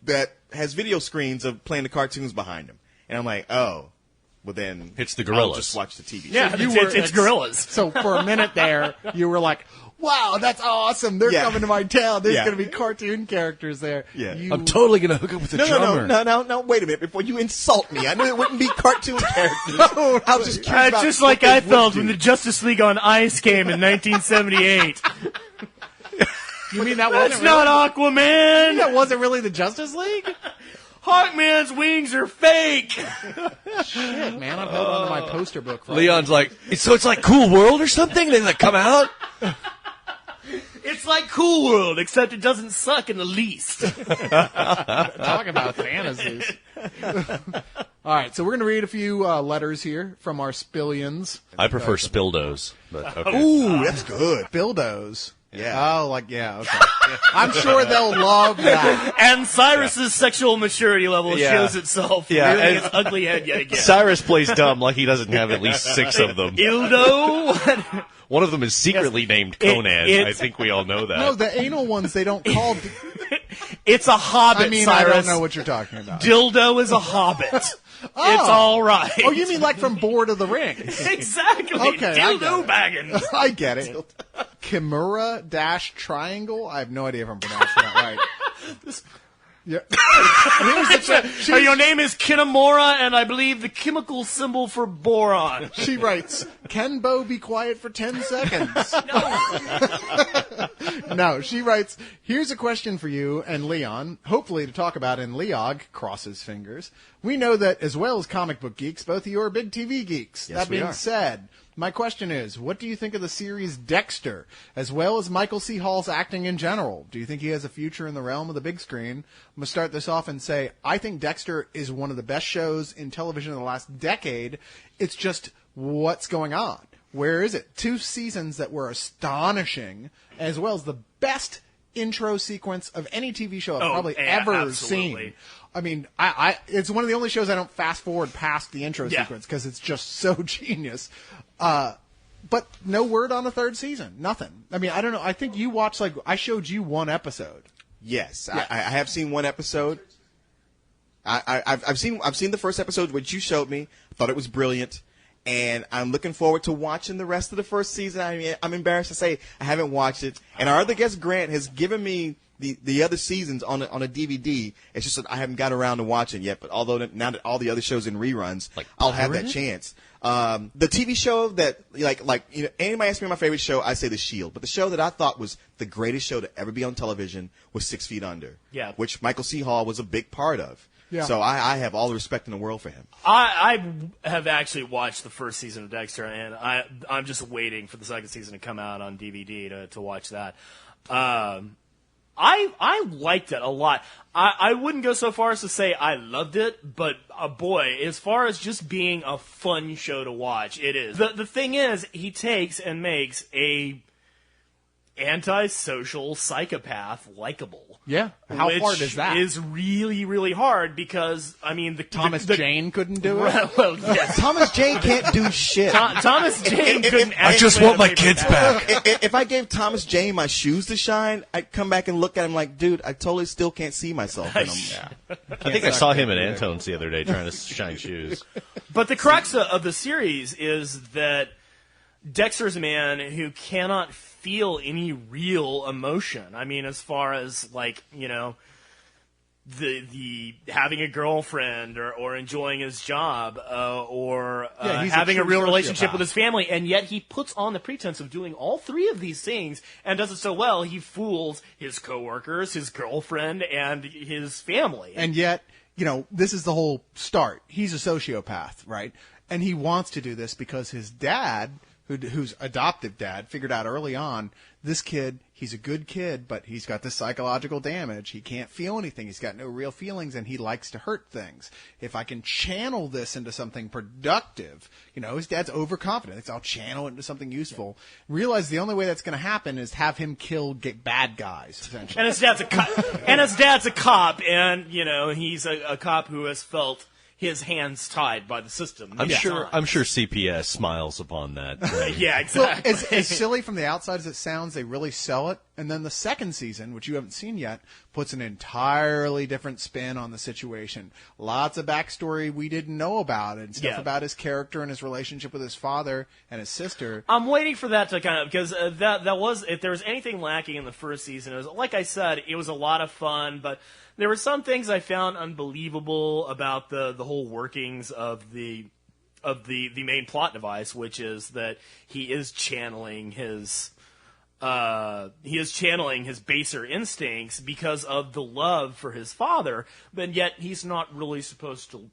that has video screens of playing the cartoons behind them. And I'm like, oh, well then It's the I'll Gorillaz. just watch the TV. Yeah, you it's were- Gorillas. So for a minute there, you were like, wow, that's awesome. They're Yeah. coming to my town. There's Yeah. going to be cartoon characters there. Yeah. I'm totally going to hook up with the drummer. No, wait a minute before you insult me. I knew it wouldn't be cartoon characters. I was just curious about just what like they I would felt do. when the Justice League on Ice came in 1978. You mean that wasn't That's really, not Aquaman. that wasn't really the Justice League? Hawkman's wings are fake. Shit, man, I've held onto my poster book. For Leon's like, so it's like Cool World or something? They like come out? It's like Cool World, except it doesn't suck in the least. Talk about fantasies. All right, so we're going to read a few letters here from our spillions. I prefer Spildos, but okay. Ooh, that's good. Bildos. Yeah. Oh, okay. I'm sure they'll love that. And Cyrus's sexual maturity level Yeah. shows itself Yeah, rearing and- its ugly head yet again. Cyrus plays dumb like he doesn't have at least 6 of them. Ildo? One of them is secretly named Conan. I it's- think we all know that. No, the anal ones they don't call. It's a hobbit, I mean, Cyrus. I don't know what you're talking about. Dildo is a hobbit. It's all right. Oh, you mean like from Board of the Rings? Exactly. Okay, I Dildo Baggins. I get it. Kimura-triangle? I have no idea if I'm pronouncing that right. Yeah. Your name is Kinemura, and I believe the chemical symbol for boron. She writes, "Can Bo be quiet for 10 seconds?" No, she writes, "Here's a question for you and Leon, hopefully to talk about in Leog," crosses fingers. "We know that as well as comic book geeks, both of you are big TV geeks. Yes, That we being are. said, my question is, what do you think of the series Dexter, as well as Michael C. Hall's acting in general? Do you think he has a future in the realm of the big screen?" I'm going to start this off and say, I think Dexter is one of the best shows in television in the last decade. It's just, what's going on? Where is it? 2 seasons that were astonishing, as well as the best intro sequence of any TV show I've probably yeah, ever absolutely. seen. I mean, it's one of the only shows I don't fast forward past the intro sequence because it's just so genius. But no word on a 3rd season. Nothing. I mean, I don't know. I think you watched, I showed you 1 episode. Yes, Yeah. I have seen 1 episode. I've seen the first episode which you showed me. I thought it was brilliant, and I'm looking forward to watching the rest of the first season. I mean, I'm embarrassed to say I haven't watched it, and our other guest Grant has given me the other seasons on a DVD. It's just that I haven't got around to watching yet. But now that all the other shows in reruns, I'll have that chance. The TV show that anybody asks me my favorite show, I say The Shield. But the show that I thought was the greatest show to ever be on television was 6 Feet Under. Yeah. Which Michael C. Hall was a big part of. Yeah. So I have all the respect in the world for him. I have actually watched the first season of Dexter, and I'm just waiting for the 2nd season to come out on DVD to watch that. I liked it a lot. I wouldn't go so far as to say I loved it, but boy, as far as just being a fun show to watch, it is. The thing is, he takes and makes a antisocial psychopath likable. Yeah. How which hard is that? Is really, really hard because, I mean, Thomas Jane couldn't do it? Well, yes. Thomas Jane can't do shit. Thomas Jane couldn't I just actually want my have a kids paper back. If I gave Thomas Jane my shoes to shine, I'd come back and look at him like, dude, I totally still can't see myself in them. I think I saw him at Antone's the other day trying to shine shoes. But the crux of the series is that Dexter's a man who cannot feel any real emotion. I mean, as far as the having a girlfriend or enjoying his job or he's a having a true real relationship sociopath. with his family, and yet he puts on the pretense of doing all 3 of these things and does it so well he fools his coworkers, his girlfriend, and his family. And yet, this is the whole start. He's a sociopath, right? And he wants to do this because his dad, whose adoptive dad, figured out early on, this kid, he's a good kid, but he's got this psychological damage. He can't feel anything. He's got no real feelings, and he likes to hurt things. If I can channel this into something productive, his dad's overconfident. I'll channel it into something useful. Realize the only way that's going to happen is have him kill bad guys, essentially. And his dad's a cop, and he's a cop who has felt his hands tied by the system. I'm sure CPS smiles upon that. Yeah, Well, exactly. as silly from the outside as it sounds, they really sell it And then the second season, which you haven't seen yet, puts an entirely different spin on the situation. Lots of backstory we didn't know about and stuff about his character and his relationship with his father and his sister. I'm waiting for that to kind of, because that was, if there was anything lacking in the first season, it was, like I said, it was a lot of fun, but there were some things I found unbelievable about the whole workings of the main plot device, which is that he is channeling his baser instincts because of the love for his father, but yet he's not really supposed to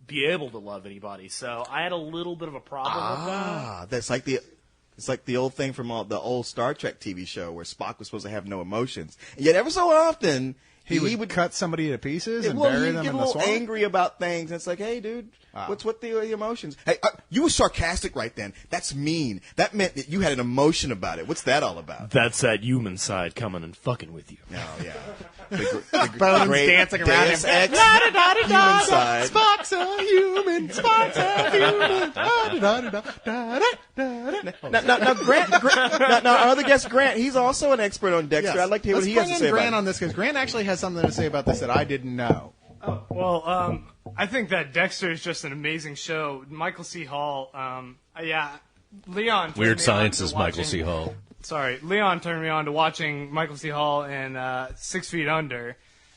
be able to love anybody. So I had a little bit of a problem with that. That's like it's like the old thing from the old Star Trek TV show where Spock was supposed to have no emotions, and yet ever so often he would cut somebody to pieces and bury them in the swamp. He'd get a little angry about things. And it's like, hey, dude, what's with the emotions? Hey, you were sarcastic right then. That's mean. That meant that you had an emotion about it. What's that all about? That's that human side coming and fucking with you. Oh, yeah. Bones dancing around him. Human side. Spock's a human. Spock's a human. Now, Grant, our other guest, Grant, he's also an expert on Dexter. Yes. I'd like to hear what he has to say Let's bring in Grant about it. on this, because Grant actually has something to say about this that I didn't know. Oh, well, I think that Dexter is just an amazing show. Michael C. Hall, Leon. Weird Science's Michael C. Hall. Sorry, Leon turned me on to watching Michael C. Hall in 6 Feet Under,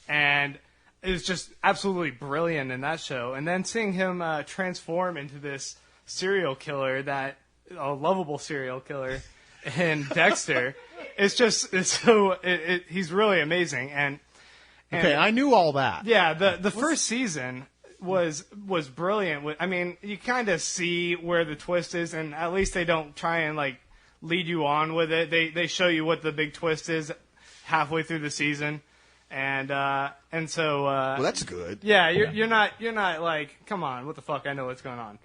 and it was just absolutely brilliant in that show. And then seeing him transform into this serial killer, a lovable serial killer in Dexter, he's really amazing. And Okay, I knew all that. yeah, the first season was brilliant. I mean, you kind of see where the twist is, and at least they don't try and like lead you on with it. They show you what the big twist is halfway through the season, and so Well, that's good. yeah, you're not like, come on, what the fuck? I know what's going on.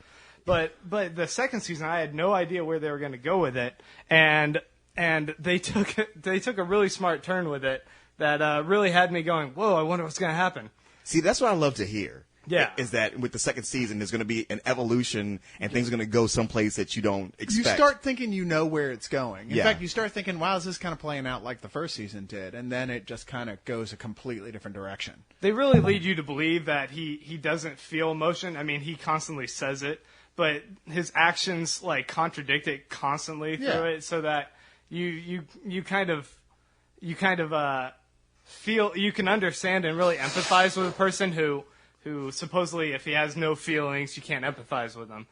But the second season, I had no idea where they were going to go with it, and they took a really smart turn with it that really had me going, whoa, I wonder what's going to happen. See, that's what I love to hear. Yeah. Is that with the second season, there's going to be an evolution and things are going to go someplace that you don't expect. You start thinking you know where it's going. In Yeah. fact, you start thinking, wow, is this kind of playing out like the first season did? And then it just kind of goes a completely different direction. They really lead you to believe that he doesn't feel emotion. I mean, he constantly says it, but his actions like contradict it constantly through it, so that you kind of feel, you can understand and really empathize with a person who supposedly, if he has no feelings, you can't empathize with him.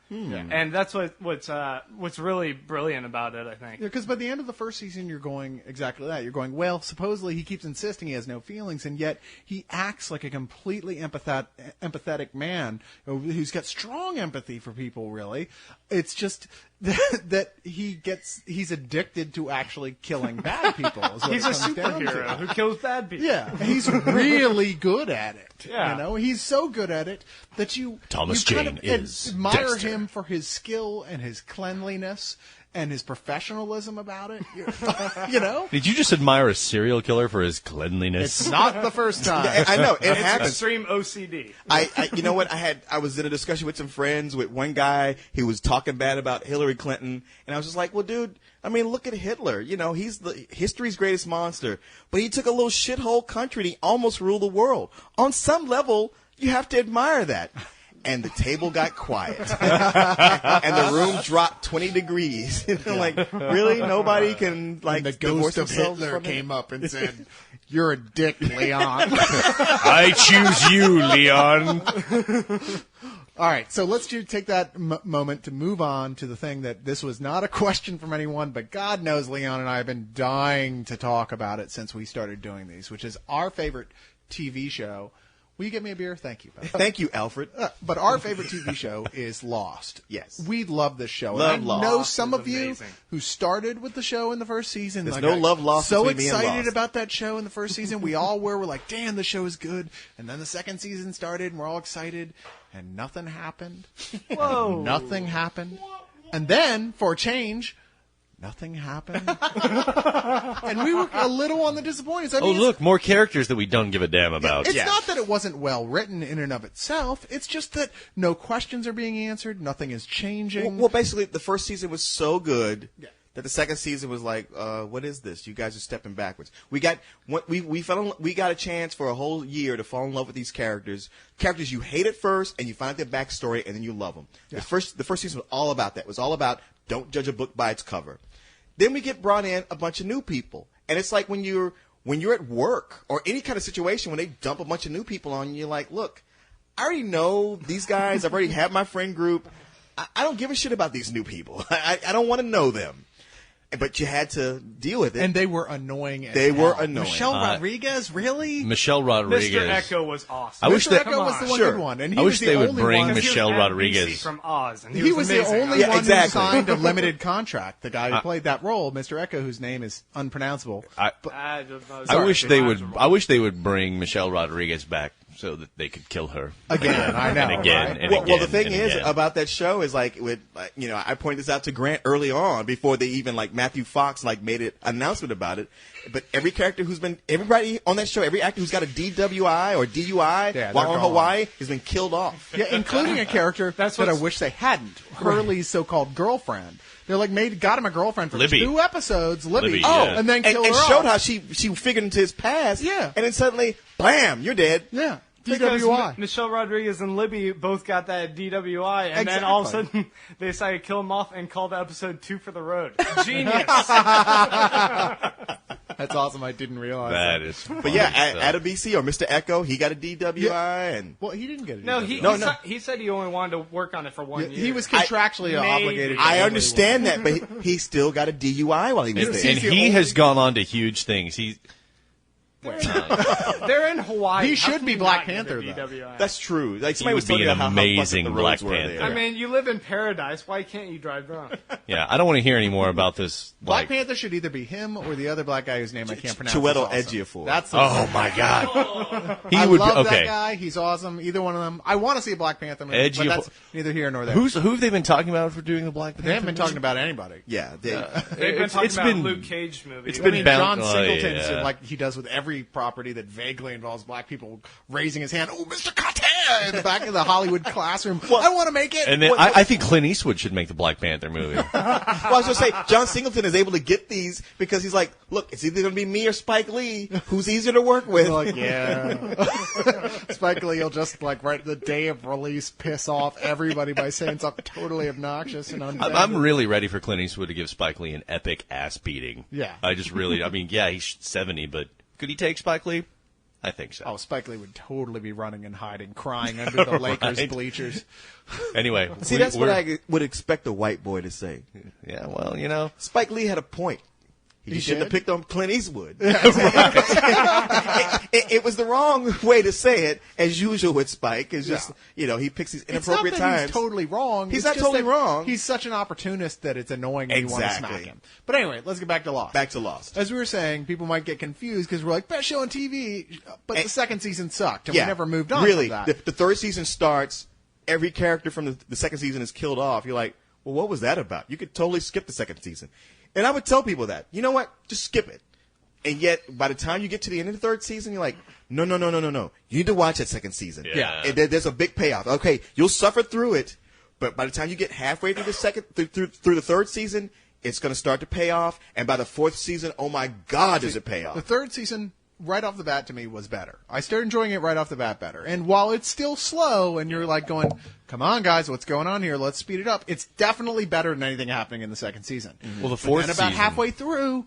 And that's what's really brilliant about it, I think. Because by the end of the first season, you're going exactly that. You're going, well, supposedly he keeps insisting he has no feelings, and yet he acts like a completely empathetic man who's got strong empathy for people, really. It's just that he's addicted to actually killing bad people. Is what He's it a comes down to. superhero who kills bad people. Yeah, he's really good at it. Yeah. You know, he's so good at it that you Thomas kind Jane of is admire Dexter. him for his skill and his cleanliness and his professionalism about it. You know, Did you just admire a serial killer for his cleanliness? it's not the first time. I know it It's happens. extreme OCD. You know what? I was in a discussion with some friends with one guy. He was talking bad about Hillary Clinton, and I was just like, "Well, dude, I mean, look at Hitler. You know, he's history's greatest monster, but he took a little shithole country and he almost ruled the world. On some level, you have to admire that." And the table got quiet, and the room dropped 20 degrees. I'm like, really? Nobody can like And the divorce ghost of themselves Hitler from it? came up and said, "You're a dick, Leon." I choose you, Leon. All right, so let's take that moment to move on to the thing that this was not a question from anyone, but God knows Leon and I have been dying to talk about it since we started doing these, which is our favorite TV show. Will you get me a beer? Thank you. Thank you, Alfred. But our favorite TV show is Lost. Yes. We love this show. Love and I Lost. know some It's of you amazing. who started with the show in the first season. There's like, no love lost so between me and excited Lost. about that show in the first season. We all were. We're like, damn, the show is good. And then the second season started, and we're all excited. And nothing happened. Whoa. Nothing happened. And then, for a change, nothing happened. And we were a little on the disappointed side. I Oh, mean, look, more characters that we don't give a damn about. it's not that it wasn't well written in and of itself. It's just that no questions are being answered. Nothing is changing. Well, basically, the first season was so good that the second season was like, what is this? You guys are stepping backwards. We got a chance for a whole year to fall in love with these characters you hate at first, and you find out their backstory, and then you love them. Yeah. The first season was all about that. It was all about don't judge a book by its cover. Then we get brought in a bunch of new people, and it's like when you're at work or any kind of situation when they dump a bunch of new people on you, you're like, look, I already know these guys. I've already had my friend group. I don't give a shit about these new people. I don't want to know them. But you had to deal with it. And they were annoying as They hell. were annoying. Michelle Rodriguez, really? Michelle Rodriguez. Mr. Echo was awesome. I wish Mr. that- Echo was the one Sure. good one. And he I was wish the they would only bring one. Michelle He was Rodriguez. from Oz, and He was the amazing. only Yeah, one exactly. who signed a limited contract. The guy who played that role, Mr. Echo, whose name is unpronounceable. I Sorry, wish they would. miserable. I wish they would bring Michelle Rodriguez back so that they could kill her Again, I know. and again, right? and Well, again. the thing and is again. about that show is like I pointed this out to Grant early on before they even like Matthew Fox like made an announcement about it. But everybody on that show, every actor who's got a DWI or DUI Yeah, while they're on gone. Hawaii has been killed off. Yeah, including a character That's that I what's- wish they hadn't. Hurley's so-called girlfriend. They're like got him a girlfriend for Libby. 2 episodes, Libby. Libby, Oh, yeah. and then kill and her showed off. how she figured into his past. Yeah. And then suddenly, bam, you're dead. Yeah, Because DWI. Michelle Rodriguez and Libby both got that DWI, and then all of a sudden they decided to kill him off and call the episode 2 for the road. Genius. That's awesome. I didn't realize that is. But yeah, funny stuff. Adam BC or Mr. Echo, he got a DWI, and Well, he didn't get it. No, he said he only wanted to work on it for 1 year. He was contractually Maybe. obligated. to I only understand that, but he still got a DUI while he was and, there. and the he only- has gone on to huge things. They're in Hawaii. He How should can be you Black not get a Panther, though. DWI? That's true. Like somebody would was telling be me an how fucked up amazing the Black roads were Panther. there. I mean, you live in paradise. Why can't you drive drunk? Yeah, I don't want to hear any more about this. Black Like, Panther should either be him or the other black guy whose name I can't pronounce. Chiwetel He's awesome. Ejiofor. That's the oh my God, he I would. love Okay, that guy. He's awesome. Either one of them. I want to see a Black Panther movie, Ejiofor- but that's neither here nor there. who have they been talking about for doing the Black Panther? They haven't been talking about anybody. Yeah, They've been It's talking about been- Luke Cage movie. it's I been mean, bound- John oh, Singleton's yeah. like he does with every property that vaguely involves black people, raising his hand. Oh, Mr. Carter! In the back of the Hollywood classroom. I want to make it. And then I think Clint Eastwood should make the Black Panther movie. Well, I was going to say, John Singleton is able to get these because he's like, look, it's either going to be me or Spike Lee, who's easier to work with. Like, yeah. Spike Lee will just, like, right the day of release, piss off everybody by saying something totally obnoxious and unfair. I'm really ready for Clint Eastwood to give Spike Lee an epic ass beating. Yeah. I mean, yeah, he's 70, but could he take Spike Lee? I think so. Oh, Spike Lee would totally be running and hiding, crying under the Lakers Right. bleachers. Anyway, See, that's what I would expect a white boy to say. Yeah, well, you know, Spike Lee had a point. He He shouldn't have should. picked on Clint Eastwood. It was the wrong way to say it, as usual with Spike. It's just, he picks these It's not inappropriate that times. he's totally wrong. He's It's not just totally that wrong. He's such an opportunist that it's annoying when you want to Exactly. smack him. But anyway, let's get back to Lost. Back to Lost. As we were saying, people might get confused because we're like, best show on TV, but the second season sucked, and we never moved on Really, from that. the third season starts, every character from the second season is killed off. You're like, well, what was that about? You could totally skip the second season. And I would tell people that. You know what? Just skip it. And yet, by the time you get to the end of the third season, you're like, no. You need to watch that second season. Yeah. And there's a big payoff. Okay, you'll suffer through it, but by the time you get halfway through through the third season, it's going to start to pay off. And by the fourth season, oh my God, does it pay The off? third season, right off the bat, to me, was better. I started enjoying it right off the bat better. And while it's still slow, and you're like going, come on, guys, what's going on here? Let's speed it up. It's definitely better than anything happening in the second season. Well, the fourth And about season- halfway through,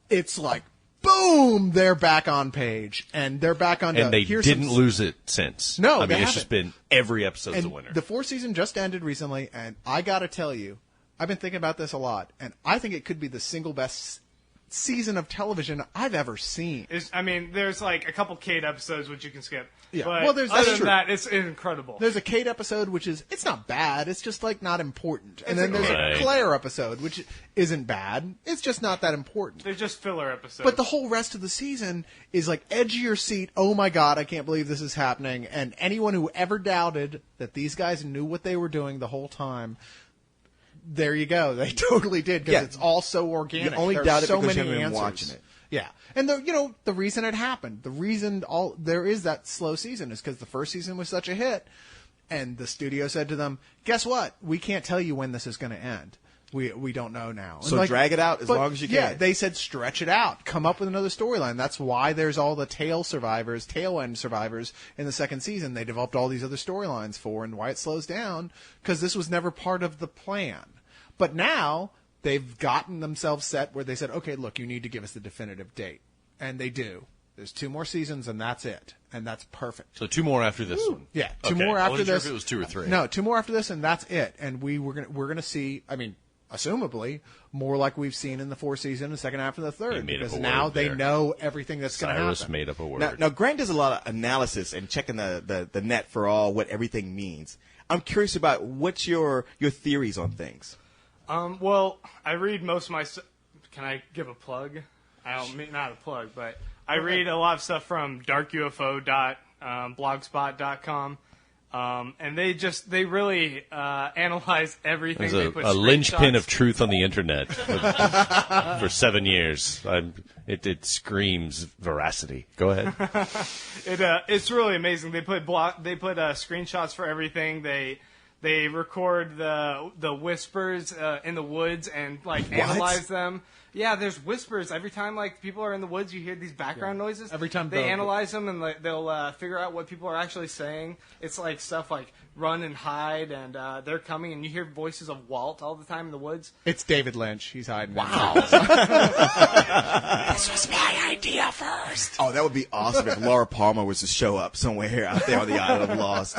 it's like, boom, they're back on page. And they're back on and they didn't lose it since. No, I they mean, it's haven't. just been every episode's a And winner. the fourth season just ended recently, and I got to tell you, I've been thinking about this a lot, and I think it could be the single best season of television I've ever seen. There's like a couple Kate episodes which you can skip. Yeah. But Well, that's other true. than that, it's incredible. There's a Kate episode, which it's not bad. It's just like not important. And then there's Right. a Claire episode, which isn't bad. It's just not that important. They're just filler episodes. But the whole rest of the season is like edge of your seat. Oh my God, I can't believe this is happening. And anyone who ever doubted that these guys knew what they were doing the whole time, there you go. They totally did because Yeah. it's all so organic. You only There are doubt it so because you many haven't been answers. watching it. Yeah, and the reason it happened, the reason there is that slow season is because the first season was such a hit, and the studio said to them, "Guess what? We can't tell you when this is going to end. We don't know now. So And drag it out as long as you Yeah, can. they said stretch it out. Come up with another storyline. That's why there's all the tail end survivors in the second season. They developed all these other storylines for, and why it slows down, because this was never part of the plan. But now they've gotten themselves set where they said, okay, look, you need to give us the definitive date. And they do. There's 2 more seasons, and that's it. And that's perfect. So 2 more after this one. Yeah, 2 Okay. more I after wasn't this. Sure if it was 2 or 3. No, 2 more after this, and that's it. And we're gonna see. I mean, assumably, more like we've seen in the 4th season, the second half of the 3rd, made up because a now word they there. know everything that's going to Cyrus happen. made up a word. Now, Grant does a lot of analysis and checking the net for what everything means. I'm curious about what's your theories on things. Well, I read most of my. Can I give a plug? I don't mean not a plug, but I read a lot of stuff from darkufo.blogspot.com. And they really analyze everything. There's They put a linchpin screenshots. of truth on the internet for 7 years. It screams veracity. Go ahead. It's really amazing. They put screenshots for everything. They record the whispers in the woods and analyze them. Yeah, there's whispers every time people are in the woods. You hear these background noises. Every time they analyze them and they'll figure out what people are actually saying. It's like stuff like run and hide, and they're coming, and you hear voices of Walt all the time in the woods. It's David Lynch. He's hiding. Wow. This was my idea first. Oh, that would be awesome if Laura Palmer was to show up somewhere out there on the island of Lost.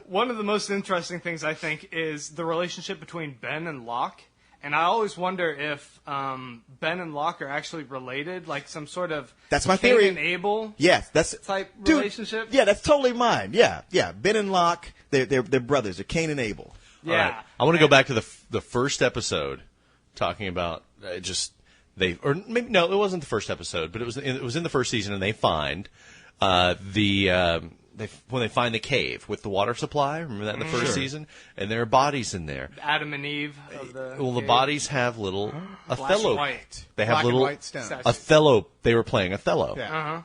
One of the most interesting things, I think, is the relationship between Ben and Locke. And I always wonder if Ben and Locke are actually related, like some sort of That's my Cain theory. and Abel Yes, that's type Dude, relationship. Yeah, that's totally mine. Yeah. Ben and Locke, they're brothers. They're Cain and Abel. Yeah. All right. I want to go back to the first episode, talking about it wasn't the first episode, but it was in the first season, and they find when they find the cave with the water supply. Remember that in the first season, and there are bodies in there. Adam and Eve of the The cave. bodies have little Othello. white. They have Black and little white stone. Statues. Othello. They were playing Othello. Yeah.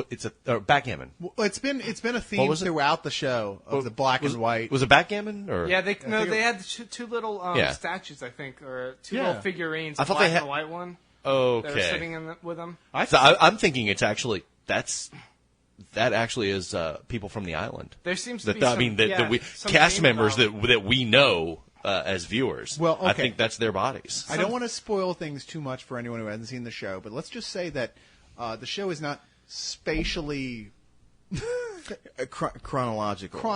It's backgammon. Well, it's been a theme was it? throughout the show of the black and white. Was it backgammon or? Yeah, they had two little Yeah. statues, I think, or two Yeah. little figurines. I A thought black they had- and a white one. Okay. They were sitting with them. So I'm thinking it's actually that actually is people from the island. There seems to be I some, mean some cast theme members about- that we know as viewers. Well, I okay. think that's their bodies. I don't want to spoil things too much for anyone who hasn't seen the show, but let's just say that the show is not spatially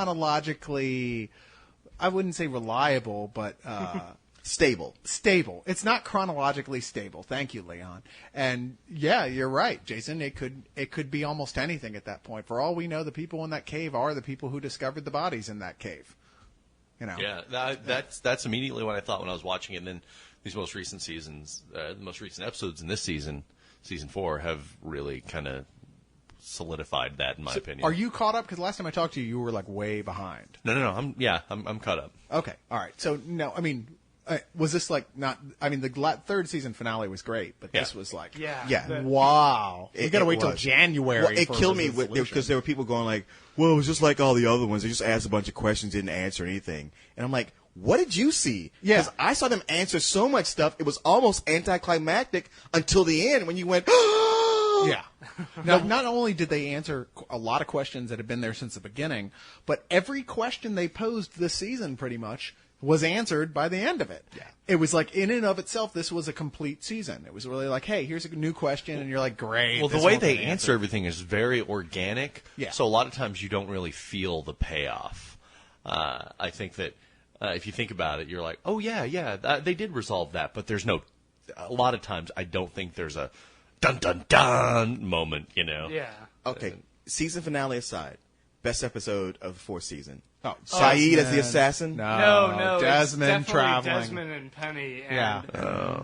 chronologically, I wouldn't say reliable, but Stable. stable. It's not chronologically stable. Thank you, Leon. And yeah, you're right, Jason. It could be almost anything at that point. For all we know, the people in that cave are the people who discovered the bodies in that cave. You know. Yeah, that's immediately what I thought when I was watching it. And then these most recent seasons, the most recent episodes in this season, season 4, have really kind of solidified that, in my opinion. Are you caught up? Because last time I talked to you, you were like way behind. No. I'm caught up. Okay, all right. So no, I mean, was this like not? I mean, the third season finale was great, but this Yeah. was like, Yeah. wow. You got to wait till was. January. Well, it for killed me resolution. because there were people going like, well, it was just like all the other ones. They just asked a bunch of questions, didn't answer anything. And I'm like, what did you see? Yeah. Because I saw them answer so much stuff. It was almost anticlimactic until the end when you went, Yeah. Now, not only did they answer a lot of questions that had been there since the beginning, but every question they posed this season pretty much was answered by the end of it. Yeah. It was like, in and of itself, this was a complete season. It was really like, hey, here's a new question, and you're like, great. Well, the this way one's they been answer answered. everything is very organic. Yeah. So a lot of times you don't really feel the payoff. I think that if you think about it, you're like, oh, yeah, they did resolve that. But there's no – a lot of times I don't think there's a dun-dun-dun moment, you know. Yeah. okay, season finale aside, best episode of the 4th season. Oh, Saeed as the Desmond. assassin? No, it's Desmond definitely traveling. Desmond and Penny and Yeah.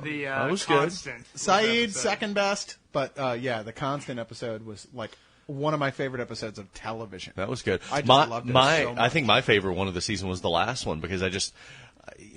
the That was good. Constant. Saeed, episode. second best, but the Constant episode was like one of my favorite episodes of television. That was good. I just loved it so much. I think my favorite one of the season was the last one because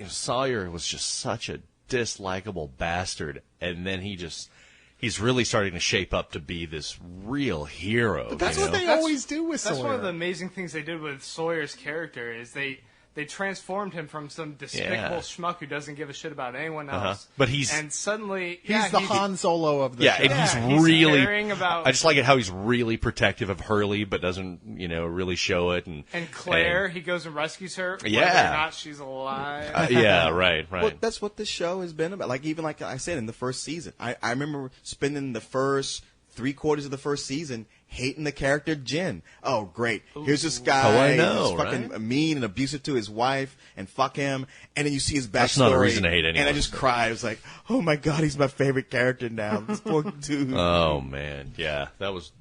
Sawyer was just such a dislikable bastard, and then he's really starting to shape up to be this real hero. That's you what know? they always do with That's Sawyer. one of the amazing things they did with Sawyer's character is they they transformed him from some despicable schmuck who doesn't give a shit about anyone else. But he's and suddenly He's the Han Solo of the show. and he's really. caring about I just like it how he's really protective of Hurley, but doesn't really show it. And Claire, he goes and rescues her, whether Yeah. or not she's alive. yeah, right. Well, that's what this show has been about. Like, even like I said in the first season, I remember spending the first 3/4 of the first season hating the character Jen. Oh, great. Here's this guy. Oh, I know, who's fucking right? mean and abusive to his wife, and fuck him. And then you see his backstory. That's not a reason to hate anyone. And I just cried. I was like, oh my God, he's my favorite character now. This poor dude. Oh man, yeah, that was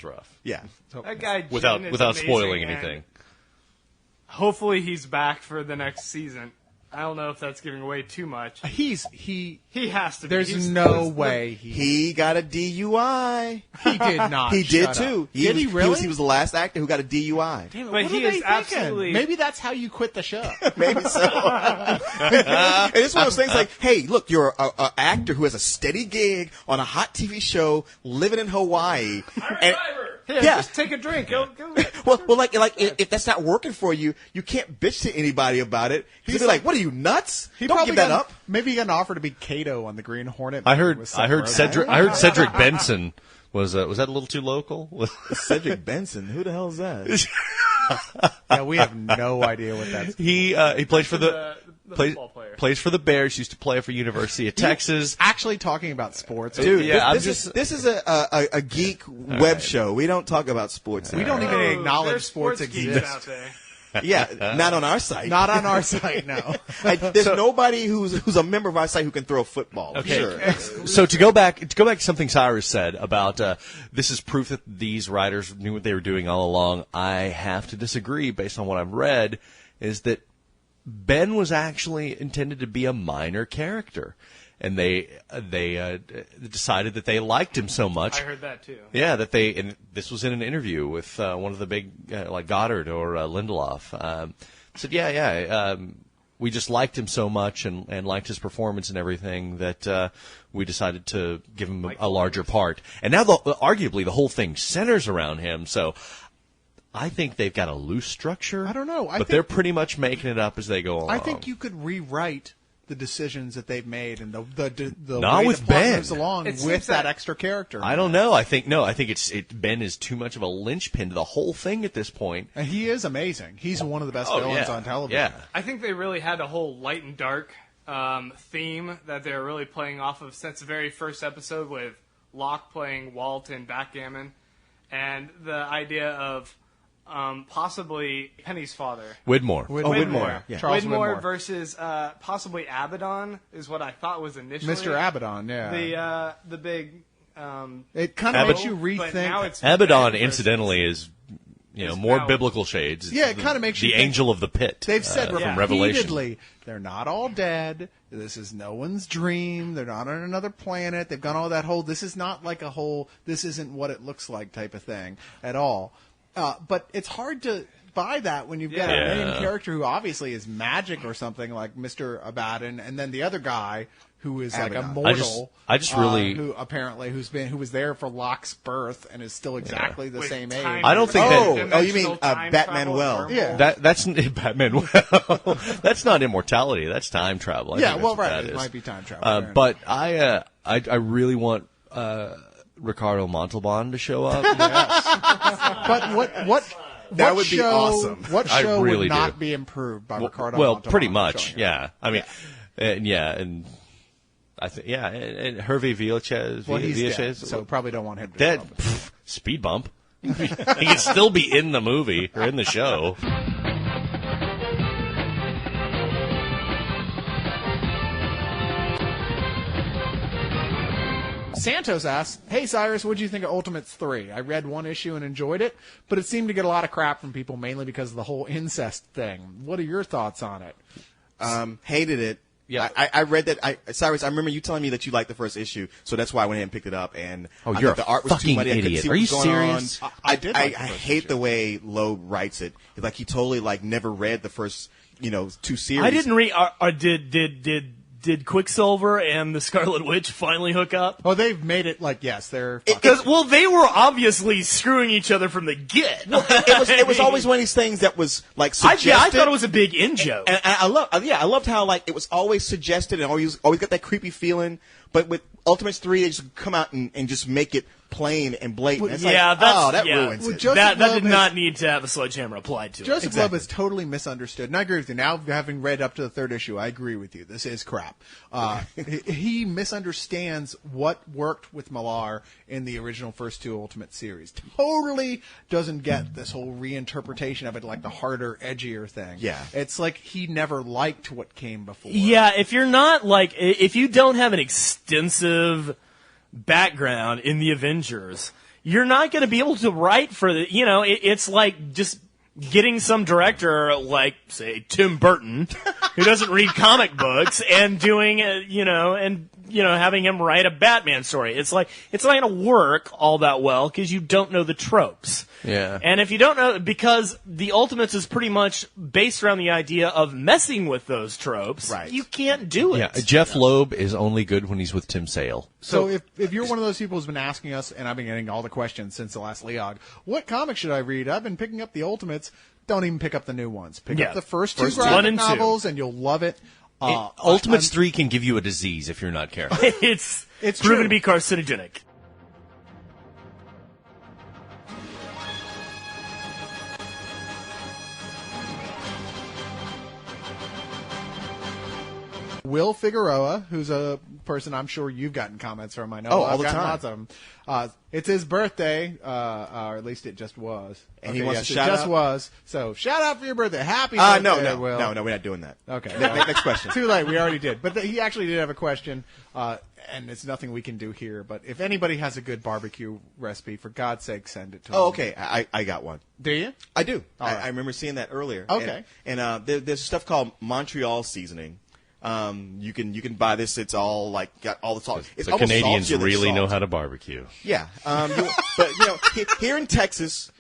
rough. Yeah. That guy Jen Without is without spoiling amazing, and anything. Hopefully he's back for the next season. I don't know if that's giving away too much. He has to be. There's He's no way He got a DUI. he did not. He did Shut too. up. Did he really? He was the last actor who got a DUI. Damn it, But what he are is they thinking? absolutely- Maybe that's how you quit the show. Maybe so. And it's one of those things like, hey, look, you're a actor who has a steady gig on a hot TV show, living in Hawaii. And, Here, yeah. just take a drink. Go. well, like if that's not working for you, you can't bitch to anybody about it. He's like, what are you, nuts? He Don't probably give that got, up. Maybe he got an offer to be Kato on the Green Hornet. I movie heard with Seth Rogen. I heard Cedric Benson was that a little too local? Cedric Benson, who the hell is that? Yeah, we have no idea what that's. He plays for the football player. plays for the Bears. Used to play for University of Texas. Actually, talking about sports, Dude, Yeah, this is a geek web show. We don't talk about sports. we don't even Oh, acknowledge there's sports geeks exist. out there. Yeah, not on our site. Not on our site, no. There's nobody who's a member of our site who can throw a football. Okay. Sure. So to go back to something Cyrus said about this is proof that these writers knew what they were doing all along. I have to disagree based on what I've read. Is that Ben was actually intended to be a minor character, and they decided that they liked him so much. I heard that too. Yeah, and this was in an interview with one of the big, like Goddard or Lindelof. Said, we just liked him so much and liked his performance and everything that we decided to give him a larger part. And now, arguably, the whole thing centers around him. So I think they've got a loose structure. I don't know. But they're pretty much making it up as they go along. I think you could rewrite the decisions that they've made and the Not way with the plot Ben. moves along It with seems that that- extra character. I don't know. I think Ben is too much of a linchpin to the whole thing at this point. And he is amazing. He's one of the best villains on television. Yeah. I think they really had a whole light and dark theme that they're really playing off of since the very first episode with Locke playing Walt in backgammon, and the idea of possibly Penny's father. Widmore. Widmore. Yeah. Charles Widmore Widmore. versus possibly Abaddon is what I thought was initially. Mr. Abaddon, yeah. The big. It kind of makes you But now rethink. it's Abaddon, Ben versus- incidentally, is is more now- biblical shades. Yeah, it kinda makes you the think- angel of the pit. They've said from Revelation. repeatedly, they're not all dead. This is no one's dream. They're not on another planet. They've gone all that whole, this is not like a whole, this isn't what it looks like type of thing at all. But it's hard to buy that when you've got a Yeah. main character who obviously is magic or something like Mr. Abaddon, and then the other guy who is like a Abaddon. mortal. I just really- who apparently who was there for Locke's birth and is still exactly the with same time- age. I don't think Oh, you mean dimensional time Batman travel, Well. wormhole. Yeah. that's Batman. Well, that's not immortality. That's time travel. I Yeah, think well, that's what right. that It is. might be time travel. fair But I really want Ricardo Montalban to show up. But what That what would be show, awesome. What I show really would not do. be improved by Ricardo Well, Montalban pretty much. showing up? Yeah. I mean, and I think and Hervé Villachez. Well, he's dead, Villachez, so probably don't want him to dead. show up. Pff, speed bump. He can still be in the movie or in the show. Santos asks, "Hey Cyrus, what did you think of Ultimates 3? I read one issue and enjoyed it, but it seemed to get a lot of crap from people, mainly because of the whole incest thing. What are your thoughts on it?" Hated it. Yeah. I read that. Cyrus, I remember you telling me that you liked the first issue, so that's why I went ahead and picked it up. And Oh, I you're thought a the art was too fucking muddy. I couldn't idiot. see Are what you was going serious? on. I did like the I first hate issue. the way Loeb writes it. It's like he totally never read the first 2 series. I didn't read. Did Quicksilver and the Scarlet Witch finally hook up? Oh, they've made it like, yes, they're... Because, well, they were obviously screwing each other from the get. It was always one of these things that was like suggested. I thought it was a big in-joke. And I loved how like it was always suggested and always got that creepy feeling. But with Ultimates 3, they just come out and just make it plain and blatant. It's that ruins it. Joseph That did Loeb not need to have a sledgehammer applied to it. Joseph Loeb is totally misunderstood, and I agree with you. Now, having read up to the third issue, I agree with you. This is crap. He misunderstands what worked with Millar in the original first two Ultimate series. Totally doesn't get this whole reinterpretation of it, like the harder, edgier thing. Yeah. It's like he never liked what came before. Yeah, if you're not like, if you don't have an extensive background in the Avengers, you're not going to be able to write for the, it's like just getting some director like, say, Tim Burton, who doesn't read comic books, and doing, having him write a Batman story. It's like, it's not going to work all that well because you don't know the tropes. Yeah. And if you don't know, because the Ultimates is pretty much based around the idea of messing with those tropes, right. You can't do it. Yeah, Jeff Loeb is only good when he's with Tim Sale. So if you're one of those people who's been asking us, and I've been getting all the questions since the last Leog, what comic should I read? I've been picking up the Ultimates. Don't even pick up the new ones. Pick up the first two one graphic and two. novels, and you'll love it. Ultimates 3 can give you a disease if you're not careful. It's It's proven true. to be carcinogenic. Will Figueroa, who's a person I'm sure you've gotten comments from. I know Oh, I've all the gotten time. lots of them. It's his birthday, or at least it just was. And he wants to it shout just out? was. So shout out for your birthday. Happy birthday, No, Will. we're not doing that. Okay. Next question. Too late. We already did. But he actually did have a question, and it's nothing we can do here. But if anybody has a good barbecue recipe, for God's sake, send it to him. Oh, okay. I got one. Do you? I do. All right. I remember seeing that earlier. Okay. And there's stuff called Montreal seasoning. You can buy this. It's all like got all the salt. It's The almost Canadians saltier than really know salt. how to barbecue. Yeah. But here in Texas,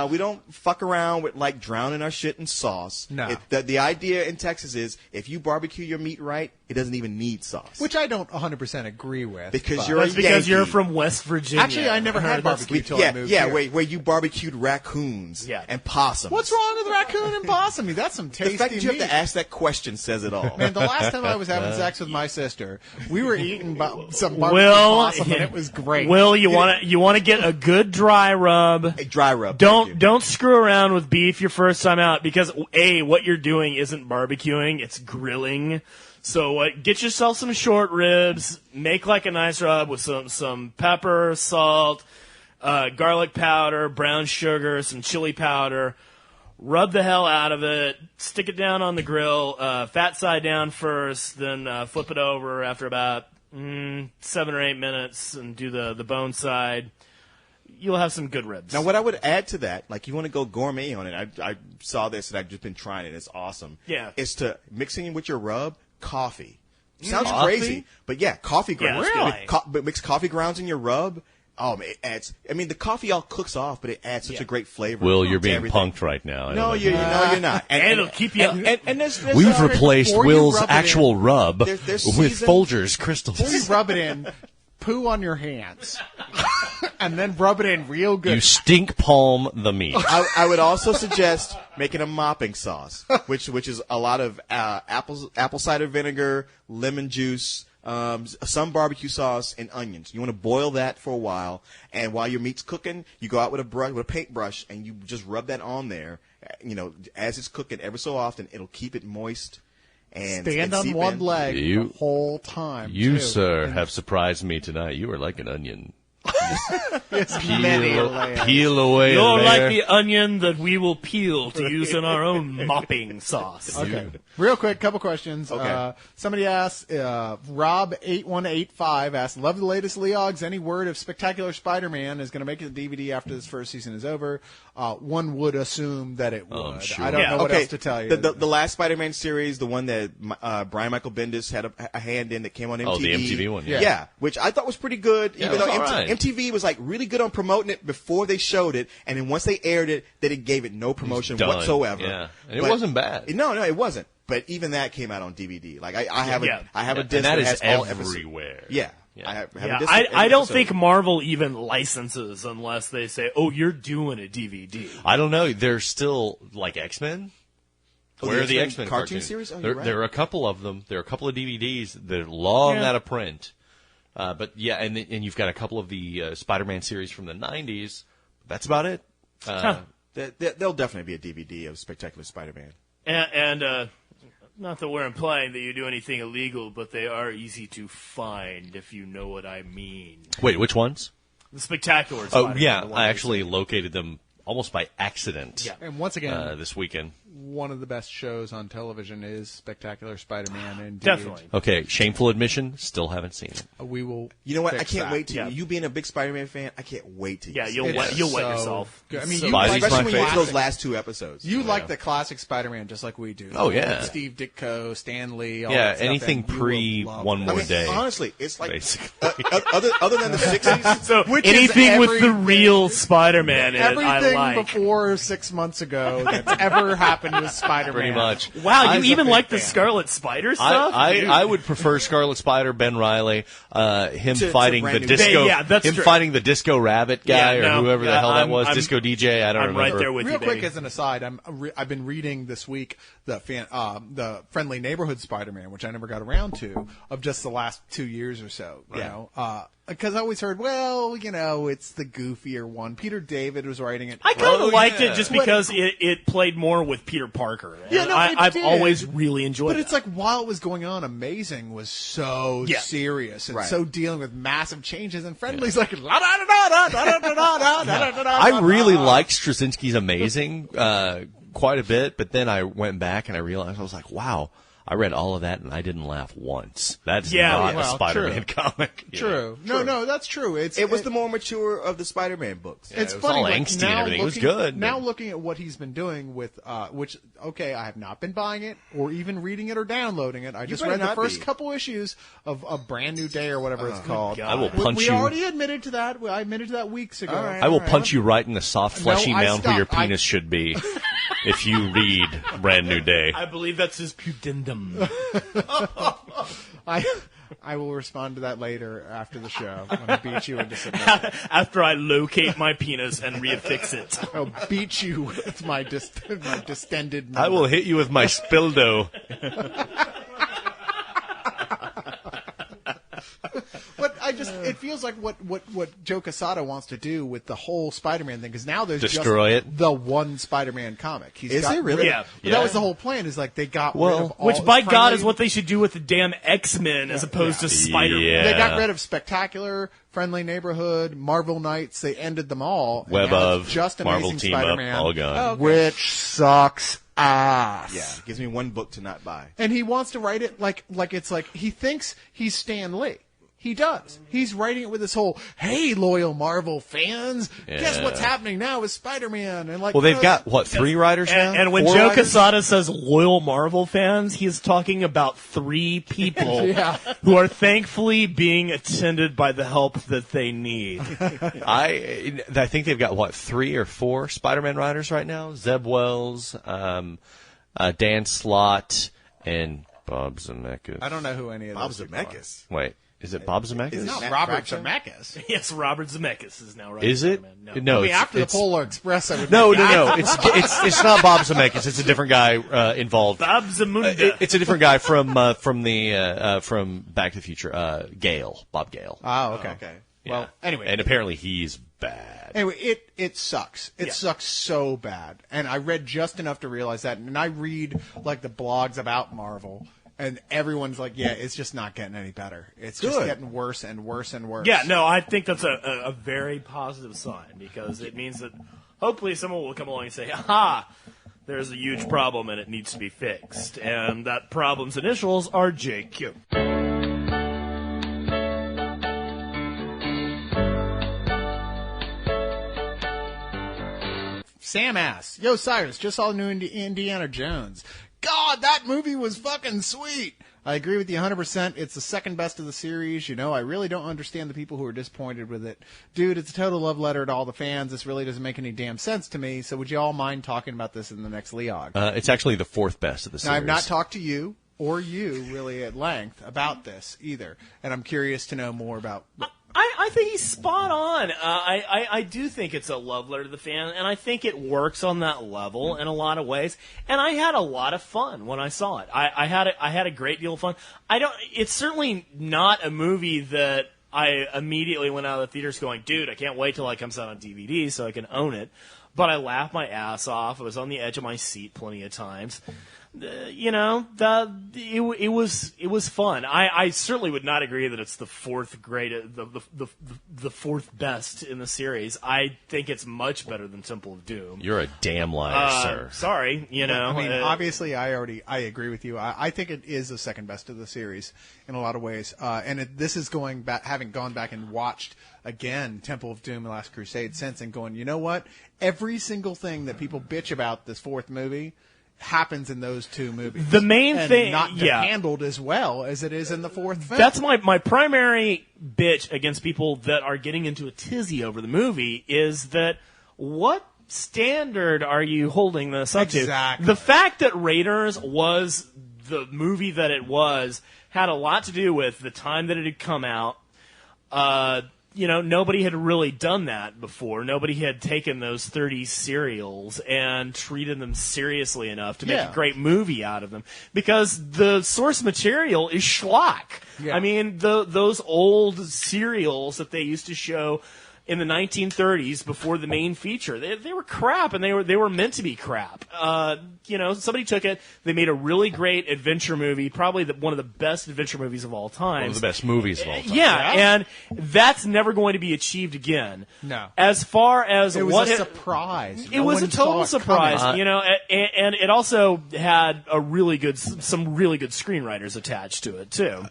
we don't fuck around with like drowning our shit in sauce. No. The idea in Texas is if you barbecue your meat right, it doesn't even need sauce. Which I don't 100% agree with. Because but- you're That's because you're Yankee. from West Virginia. Actually, I never had barbecue till I moved here. where you barbecued raccoons Yeah. and possums. What's wrong with raccoon and possum? That's some tasty The fact that you have meat. to ask that question says it all. Man, the last time I was having sex with my sister, we were eating some barbecue Will, possum, and it was great. Will, you want to get a good dry rub. A dry rub. thank you. Don't screw around with beef your first time out because what you're doing isn't barbecuing, it's grilling. So get yourself some short ribs, make like a nice rub with some pepper, salt, garlic powder, brown sugar, some chili powder. Rub the hell out of it, stick it down on the grill, fat side down first, then flip it over after about 7 or 8 minutes and do the bone side. You'll have some good ribs. Now, what I would add to that, like you want to go gourmet on it, I saw this and I've just been trying it. It's awesome. Yeah. Is to mixing in with your rub, coffee. Sounds Coffee? crazy, but yeah, coffee grounds. Yeah, really? But mix coffee grounds in your rub. Oh, man, it adds. I mean, the coffee all cooks off, but it adds such a great flavor. Will, you're to being everything. punked right now. I No, don't you're know. not. And it'll keep you. And there's We've replaced before you Will's rub it actual in, rub there's with seasoned- Folgers crystals. Before you rub it in, poo on your hands. And then rub it in real good. You stink palm the meat. I would also suggest making a mopping sauce, which is a lot of apple cider vinegar, lemon juice, some barbecue sauce, and onions. You want to boil that for a while, and while your meat's cooking, you go out with a paintbrush, and you just rub that on there. As it's cooking, ever so often, it'll keep it moist. And Stand on seep one in. leg You- the whole time. You, too. sir, have surprised me tonight. You are like an onion. It's many Peel, layers. peel away You're there. like the onion that we will peel to use in our own mopping sauce. Okay. Real quick, couple questions. Okay. Somebody asked, Rob8185 asked, love the latest Leogs. Any word if Spectacular Spider-Man is going to make it a DVD after this first season is over? One would assume that it would. Oh, I'm sure. I don't Yeah. know what Okay, else to tell you. The last Spider-Man series, the one that Brian Michael Bendis had a hand in that came on MTV. Oh, the MTV one, yeah. Yeah, which I thought was pretty good. Yeah, even it though was all right. MTV was like really good on promoting it before they showed it, and then once they aired it, then it gave it no promotion Done. whatsoever. Yeah. And it But- wasn't bad. No, it wasn't. But even that came out on DVD. Like I have Yeah. I have a And disc that that is has all episodes. everywhere. Yeah. Yeah. I have a Yeah, disc I with every don't episode. think Marvel even licenses unless they say, "Oh, you're doing a DVD." I don't know. There's still like X-Men. Oh, Where the are the X-Men X-Men cartoon cartoons? series? Oh, there, you're right. there are a couple of them. There are a couple of DVDs that are long Yeah. out of print. But yeah, and you've got a couple of the Spider-Man series from the 90s. That's about it. There'll definitely be a DVD of Spectacular Spider-Man. And not that we're implying that you do anything illegal, but they are easy to find, if you know what I mean. Wait, which ones? The Spectacular Oh, Spider-Man, yeah. the one I that you actually located them almost by accident Yeah. And once again, this weekend. one of the best shows on television is Spectacular Spider-Man. Indeed. Definitely. Okay, shameful admission, still haven't seen it. We will. You know what? I fix can't that. wait to. Yeah. You being a big Spider-Man fan, I can't wait to. Yeah, see you'll it. wet It's yourself. good. I mean, So- you Spidey's like, my especially when you get to favorite. those last two episodes. you like the classic Spider-Man just like we do. Oh, yeah. Steve Ditko, Stan Lee. All Yeah, that stuff, anything and you will pre love One that. More I mean, Day. honestly, it's like Basically. other than the 60s. So Which is anything with the everything- real Spider-Man in it, I Everything like. before 6 months ago that's ever happened with Spider-Man. Pretty much. Wow, I you was a even big like the fan. Scarlet Spider stuff? Dude. I would prefer Scarlet Spider, Ben Riley, him To fighting Brand the New disco, Day. Yeah, that's him true. fiting the Disco Rabbit guy Yeah, or no, whoever the yeah, hell that was, I'm- Disco DJ. I don't I'm remember. right there with Real you, quick, baby. as an aside, I've been reading this week the Friendly Neighborhood Spider-Man, which I never got around to, of just the last 2 years or so. You know, because I always heard, well, you know, it's the goofier one. Peter David was writing it. I kind of Oh, liked yeah. it just because it played more with Peter Parker. Yeah, And no, it I've did. always really enjoyed But it. it's like while it was going on, Amazing was so Yeah. serious and Right. so dealing with massive changes, and Friendly's like la da da da da da da da da da da da. I really liked Straczynski's Amazing quite a bit, but then I went back and I realized I was like, wow. I read all of that and I didn't laugh once. That's Yeah, not well, a Spider-Man true. comic. you know. True. No, that's true. It was the more mature of the Spider-Man books. It's it was funny, all like, angsty and now everything. It was looking- good, Now but- looking at what he's been doing with, which, okay, I have not been buying it or even reading it or downloading it. I just better read the not first be. couple issues of A Brand New Day or whatever it's called. God. I will We- punch we you. already admitted to that. I admitted to that weeks ago. All right. I will punch you right in the soft, fleshy No, I mound where your stopped. penis should be if you read Brand New Day. I believe that's his pudendum. I will respond to that later after the show when I beat you into submission. After I locate my penis and reaffix it. I'll beat you with my distended. I will hit you with my spildo. But it feels like what Joe Quesada wants to do with the whole Spider-Man thing, because now there's Destroy just it? the one Spider-Man comic. He's Is got there really? rid of- Yeah. But that was the whole plan. Is like they got rid Well, of all, Which, by God, Friendly- is what they should do with the damn X-Men as opposed to Spider-Man. Yeah. They got rid of Spectacular, Friendly Neighborhood, Marvel Knights. They ended them all. and Web now of, it's just Marvel Amazing Team Up, Spider-Man, all gone. which sucks ass. Yeah, it gives me one book to not buy. And he wants to write it like it's like he thinks he's Stan Lee. He does. He's writing it with this whole, "Hey, loyal Marvel fans, guess Yeah. what's happening now with Spider-Man?" And like, Well, they've got, what, 3 writers now? And when 4 Joe writers? Quesada says loyal Marvel fans, he's talking about 3 people Yeah. who are thankfully being attended by the help that they need. I think they've got, what, 3 or 4 Spider-Man writers right now? Zeb Wells, Dan Slott, and Bob Zemeckis. I don't know who any of Bob those people are. Zemeckis. Wait, is it Bob Zemeckis? Is it Not Matt Robert Fraction? Zemeckis. Yes, Robert Zemeckis is now writing Is it? Spider-Man. No, I mean, it's, after the it's, Polar Express, I would No, make no. It's not Bob Zemeckis. It's a different guy involved. Bob Zamunda. It's a different guy from Back to the Future. Bob Gale. Oh, okay. Okay. Well, anyway, and apparently he's bad. Anyway, it sucks. It sucks so bad. And I read just enough to realize that. And I read like the blogs about Marvel, and everyone's like, "Yeah, it's just not getting any better. It's just Good. getting worse and worse and worse." Yeah, no, I think that's a very positive sign because it means that hopefully someone will come along and say, "Aha, there's a huge problem and it needs to be fixed." And that problem's initials are JQ. Sam asks, "Yo, Cyrus, just saw the new Indiana Jones. God, that movie was fucking sweet. I agree with you 100%. It's the second best of the series. You know, I really don't understand the people who are disappointed with it. Dude, it's a total love letter to all the fans. This really doesn't make any damn sense to me. So would you all mind talking about this in the next Leog? It's actually the fourth best of the series. Now, I've not talked to you or you really at length about this either. And I'm curious to know more about... I think he's spot on. I do think it's a love letter to the fan, and I think it works on that level in a lot of ways. And I had a lot of fun when I saw it. I had a great deal of fun. It's certainly not a movie that I immediately went out of the theaters going, dude, I can't wait till it comes out on DVD so I can own it. But I laughed my ass off. I was on the edge of my seat plenty of times. It was fun. I certainly would not agree that it's the fourth the fourth best in the series. I think it's much better than Temple of Doom. You're a damn liar, sir. Sorry, I mean, obviously, I agree with you. I think it is the second best of the series in a lot of ways. This is going back, having gone back and watched again Temple of Doom and Last Crusade since, and going, you know what? Every single thing that people bitch about this fourth movie happens in those two movies. The main thing, not handled as well as it is in the fourth film. That's my primary bitch against people that are getting into a tizzy over the movie is that what standard are you holding this up to? Exactly. The fact that Raiders was the movie that it was had a lot to do with the time that it had come out. Nobody had really done that before. Nobody had taken those 30 serials and treated them seriously enough to make a great movie out of them. Because the source material is schlock. Yeah. I mean, those old serials that they used to show in the 1930s before the main feature, they were crap, and they were meant to be crap. Somebody took it, they made a really great adventure movie, probably one of the best adventure movies of all time. One of the best movies of all time. Yeah, and that's never going to be achieved again. No. As far as it was a surprise. It was a total surprise, and it also had some really good screenwriters attached to it too.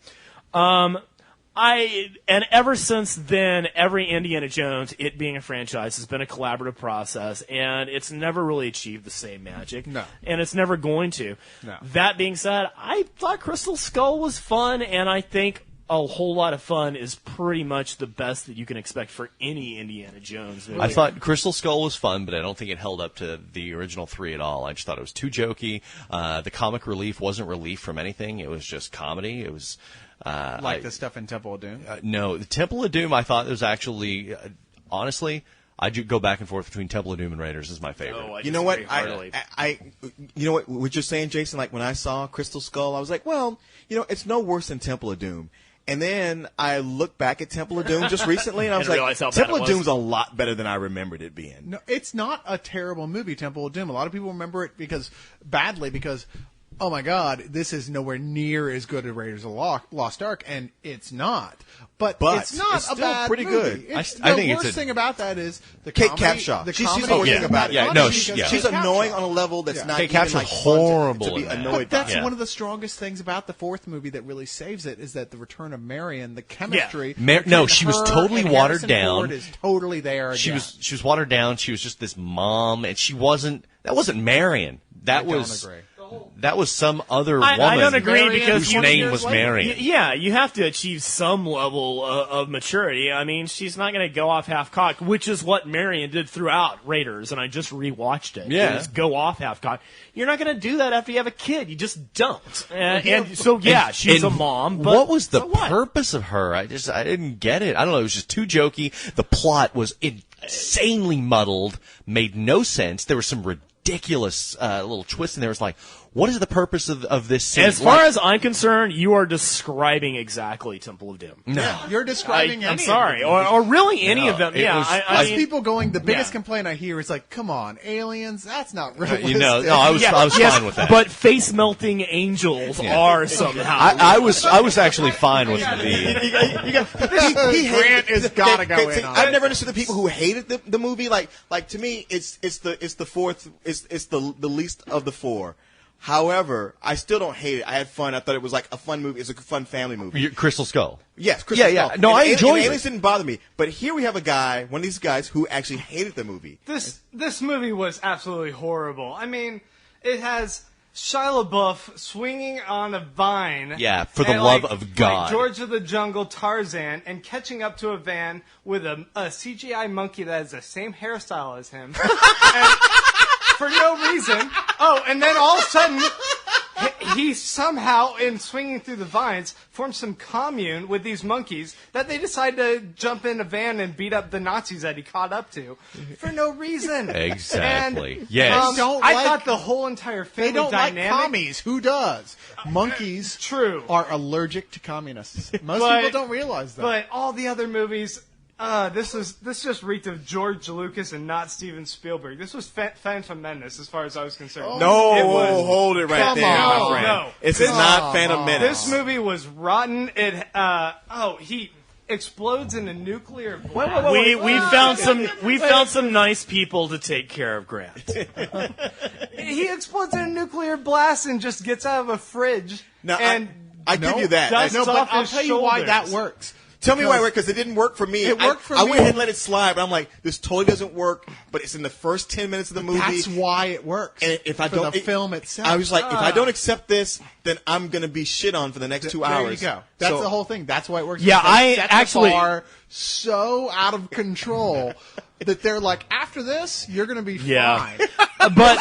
And ever since then, every Indiana Jones, it being a franchise, has been a collaborative process, and it's never really achieved the same magic. No. And it's never going to. No. That being said, I thought Crystal Skull was fun, and I think a whole lot of fun is pretty much the best that you can expect for any Indiana Jones movie. I thought Crystal Skull was fun, but I don't think it held up to the original three at all. I just thought it was too jokey. The comic relief wasn't relief from anything. It was just comedy. It was... the stuff in Temple of Doom? No, the Temple of Doom, I thought was actually, honestly, I do go back and forth between Temple of Doom and Raiders is my favorite. Oh, you know what? What you're saying, Jason, like when I saw Crystal Skull, I was like, well, it's no worse than Temple of Doom. And then I looked back at Temple of Doom just recently, and I was like, Temple of Doom's a lot better than I remembered it being. No, it's not a terrible movie, Temple of Doom. A lot of people remember it because oh my God, this is nowhere near as good as Raiders of the Lost Ark, and it's not. But it's not it's a bad pretty movie. good. I think the it's worst thing about that is the Kate comedy. Capshaw. She's the worst thing about it. Yeah, no, she's annoying on a level that's not Kate even Capshaw's like horrible fun to be in that. annoyed But that's by. one of the strongest things about the fourth movie that really saves it is that the return of Marion, the chemistry. No, she was totally and watered Harrison down. Ford is totally there. She again. was watered down. She was just this mom, and that wasn't Marion. That was some other woman. I don't agree because whose name was Marion. Yeah, you have to achieve some level of maturity. I mean, she's not going to go off half-cocked, which is what Marion did throughout Raiders, and I just rewatched it. Yeah. Is go off half-cocked. You're not going to do that after you have a kid. You just don't. She's a mom. But what was the so what? purpose of her? I didn't get it. I don't know. It was just too jokey. The plot was insanely muddled. Made no sense. There were some ridiculous little twists in there. It's like, what is the purpose of this scene? As far as I'm concerned, you are describing exactly Temple of Doom. No. Yeah, you're describing I'm any sorry. of them. Or really any No, of them. it Yeah, was- I mean, people going, the biggest Yeah. complaint I hear is like, come on, aliens, that's not realistic. No, I was fine with that. But face melting angels are somehow. I was actually fine with the. Grant has gotta go in on I've it. never understood the people who hated the movie. Like to me, it's the fourth. It's the least of the four. However, I still don't hate it. I had fun. I thought it was like a fun movie. It's a fun family movie. Crystal Skull. Yes, Crystal Yeah. Skull. No, I And enjoyed it. Aliens didn't bother me, but here we have one of these guys who actually hated the movie. This movie was absolutely horrible. I mean, it has Shia LaBeouf swinging on a vine. Yeah, for the and, love of God. Like George of the Jungle, Tarzan, and catching up to a van with a CGI monkey that has the same hairstyle as him. And for no reason. Oh, and then all of a sudden, he somehow, in swinging through the vines, formed some commune with these monkeys that they decide to jump in a van and beat up the Nazis that he caught up to for no reason. Exactly. And, Yes. I thought the whole entire family They don't dynamic. like commies. Who does? Monkeys True. are allergic to communists. Most But- people don't realize that. But all the other movies, this just reeked of George Lucas and not Steven Spielberg. This was Phantom Menace, as far as I was concerned. No, It was- hold it right Come there, on. my friend. No. It's This- not Phantom Menace. This movie was rotten. It he explodes in a nuclear blast. We found some nice people to take care of Grant. He explodes in a nuclear blast and just gets out of a fridge. Now, and I give you that. Dust no, but off I'll his tell you why that shoulders. works. Tell me why it worked, because it didn't work for me. It worked for I me. went ahead and let it slide, but I'm like, this totally doesn't work. But it's in the first 10 minutes of the movie. That's why it works. And if I for don't, the film itself, I was like, if I don't accept this, then I'm going to be shit on for the next 2 hours. There you go. That's So- the whole thing. That's why it works. Yeah, They I set actually- the bar so out of control that they're like, after this, you're going to be Yeah. fine. But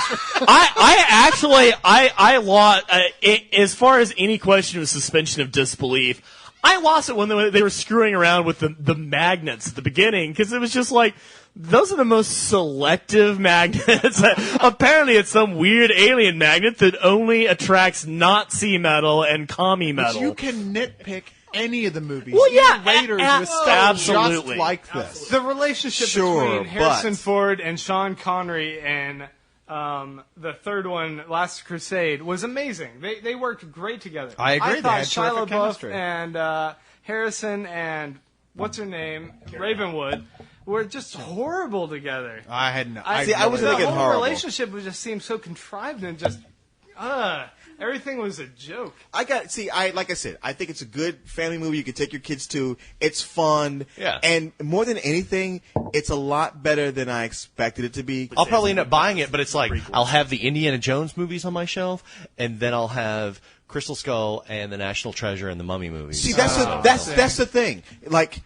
I lost, as far as any question of suspension of disbelief, I lost it when they were screwing around with the magnets at the beginning, because it was just like, those are the most selective magnets. Apparently it's some weird alien magnet that only attracts Nazi metal and commie But metal. you can nitpick any of the movies. Well, yeah, Even Raiders was still absolutely. just like this. The relationship Sure, between Harrison but- Ford and Sean Connery and the third one, Last Crusade, was amazing. They worked great together. I agree. I They thought had Shia terrific LaBeouf chemistry. and Harrison and what's her name, Ravenwood, were just horrible together. I had no. See, I wasn't the thinking whole horrible. relationship would just seem so contrived and just everything was a joke. like I said, I think it's a good family movie you can take your kids to. It's fun. Yeah. And more than anything, it's a lot better than I expected it to be. I'll probably end up buying it, but it's like I'll have the Indiana Jones movies on my shelf, and then I'll have Crystal Skull and the National Treasure and the Mummy movies. See, that's the thing. Like,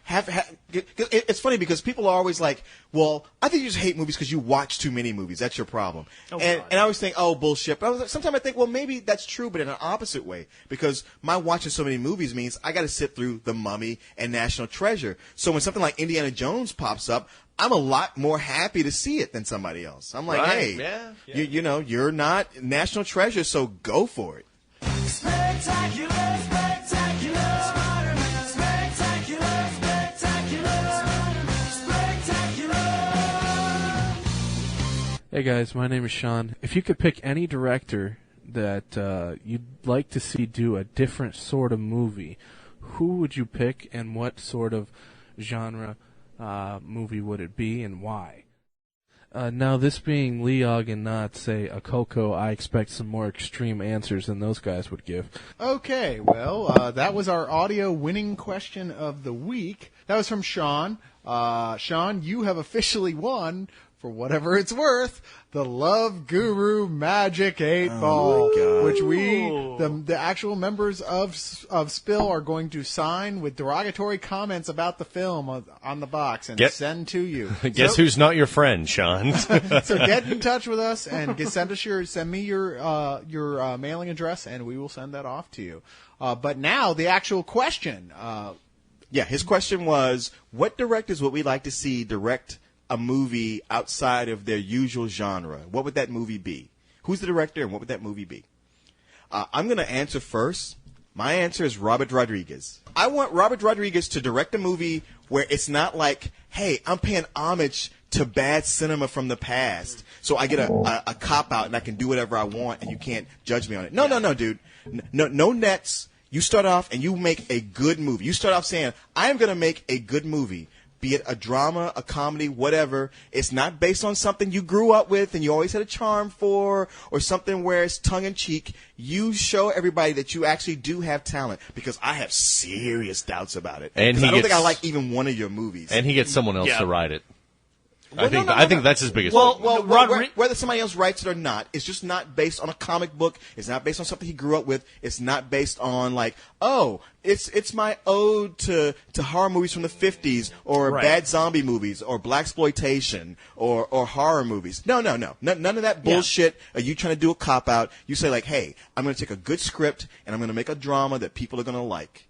it's funny because people are always like, "Well, I think you just hate movies because you watch too many movies. That's your problem." And I always think, "Oh, bullshit." But sometimes I think, well, maybe that's true, but in an opposite way, because my watching so many movies means I got to sit through The Mummy and National Treasure. So when something like Indiana Jones pops up, I'm a lot more happy to see it than somebody else. I'm like, Right, hey, yeah. you know, you're not National Treasure, so go for it. Spectacular, spectacular, Spider-Man, spectacular, spectacular, spectacular. Hey guys, my name is Sean. If you could pick any director that you'd like to see do a different sort of movie, who would you pick and what sort of genre movie would it be and why? Now, this being Leog and not, say, a Coco, I expect some more extreme answers than those guys would give. Okay, well, that was our audio winning question of the week. That was from Sean. Sean, you have officially won, for whatever it's worth, the Love Guru Magic 8-Ball, my God. which the actual members of Spill are going to sign with derogatory comments about the film on the box and send to you. Guess who's not your friend, Sean? So get in touch with us and send me your mailing address, and we will send that off to you. But now the actual question. Yeah, his question was, what directors would we like to see direct a movie outside of their usual genre? What would that movie be? Who's the director and what would that movie be? I'm going to answer first. My answer is Robert Rodriguez. I want Robert Rodriguez to direct a movie where it's not like, hey, I'm paying homage to bad cinema from the past, so I get a cop-out and I can do whatever I want and you can't judge me on it. No, dude. No nets. You start off and you make a good movie. You start off saying, I am going to make a good movie. Be it a drama, a comedy, whatever. It's not based on something you grew up with and you always had a charm for, or something where it's tongue-in-cheek. You show everybody that you actually do have talent, because I have serious doubts about it. And I don't he think I gets- like even one of your movies. And he gets someone else Yeah. to write it. I think that's his biggest. Well, thing. Whether somebody else writes it or not, it's just not based on a comic book. It's not based on something he grew up with. It's not based on like, oh, it's my ode to horror movies from the 50s or Right. bad zombie movies or blaxploitation or horror movies. No. None of that bullshit. Are you trying to do a cop out? You say like, hey, I'm going to take a good script and I'm going to make a drama that people are going to like.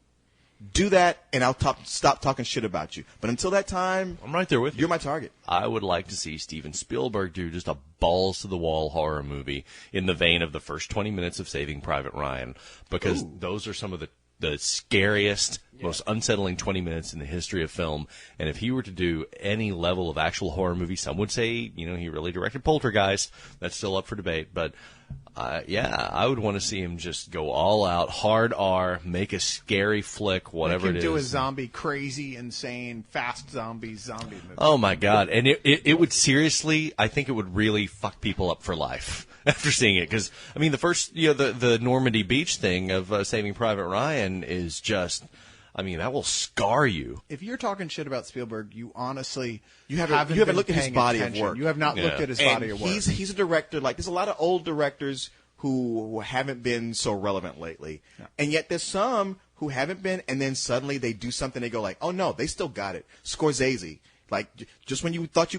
Do that, and I'll stop talking shit about you. But until that time, I'm right there with you. You're my target. I would like to see Steven Spielberg do just a balls-to-the-wall horror movie in the vein of the first 20 minutes of Saving Private Ryan, because those are some of the scariest, most unsettling 20 minutes in the history of film. And if he were to do any level of actual horror movie, some would say, he really directed Poltergeist. That's still up for debate. But, I would want to see him just go all out, hard R, make a scary flick, whatever it is. Do a zombie, crazy, insane, fast zombie movie. Oh, my God. And it would seriously, I think it would really fuck people up for life after seeing it. Because, the first, the Normandy Beach thing of Saving Private Ryan is just, that will scar you. If you're talking shit about Spielberg, you honestly you haven't looked at his body of work. You have not looked at his body of work. He's a director. Like, there's a lot of old directors who haven't been so relevant lately, and yet there's some who haven't been, and then suddenly they do something. They go like, oh no, they still got it. Scorsese. Like, just when you thought were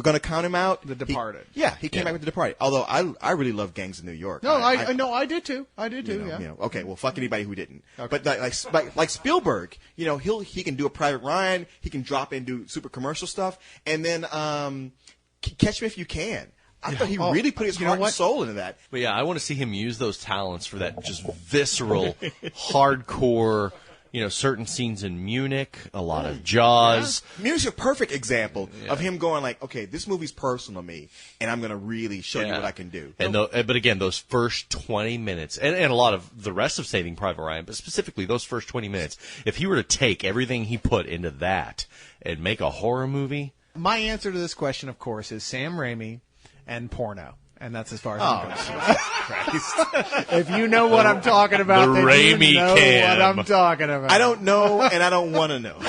going to count him out, The Departed. He came back with The Departed. Although I really love Gangs of New York. No, I did too. I did too. Okay, well, fuck anybody who didn't. Okay. But like Spielberg, he can do a Private Ryan. He can drop in, do super commercial stuff, and then Catch Me If You Can. I thought he really put his heart and soul into that. But I want to see him use those talents for that just visceral, hardcore. Certain scenes in Munich, a lot of Jaws. Yeah. Munich's a perfect example of him going like, okay, this movie's personal to me, and I'm going to really show you what I can do. And but again, those first 20 minutes, and a lot of the rest of Saving Private Ryan, but specifically those first 20 minutes, if he were to take everything he put into that and make a horror movie. My answer to this question, of course, is Sam Raimi and porno. And that's as far as I'm concerned. If you know what I'm talking about, then Raimi you know cam. what I'm talking about. I don't know, and I don't want to know.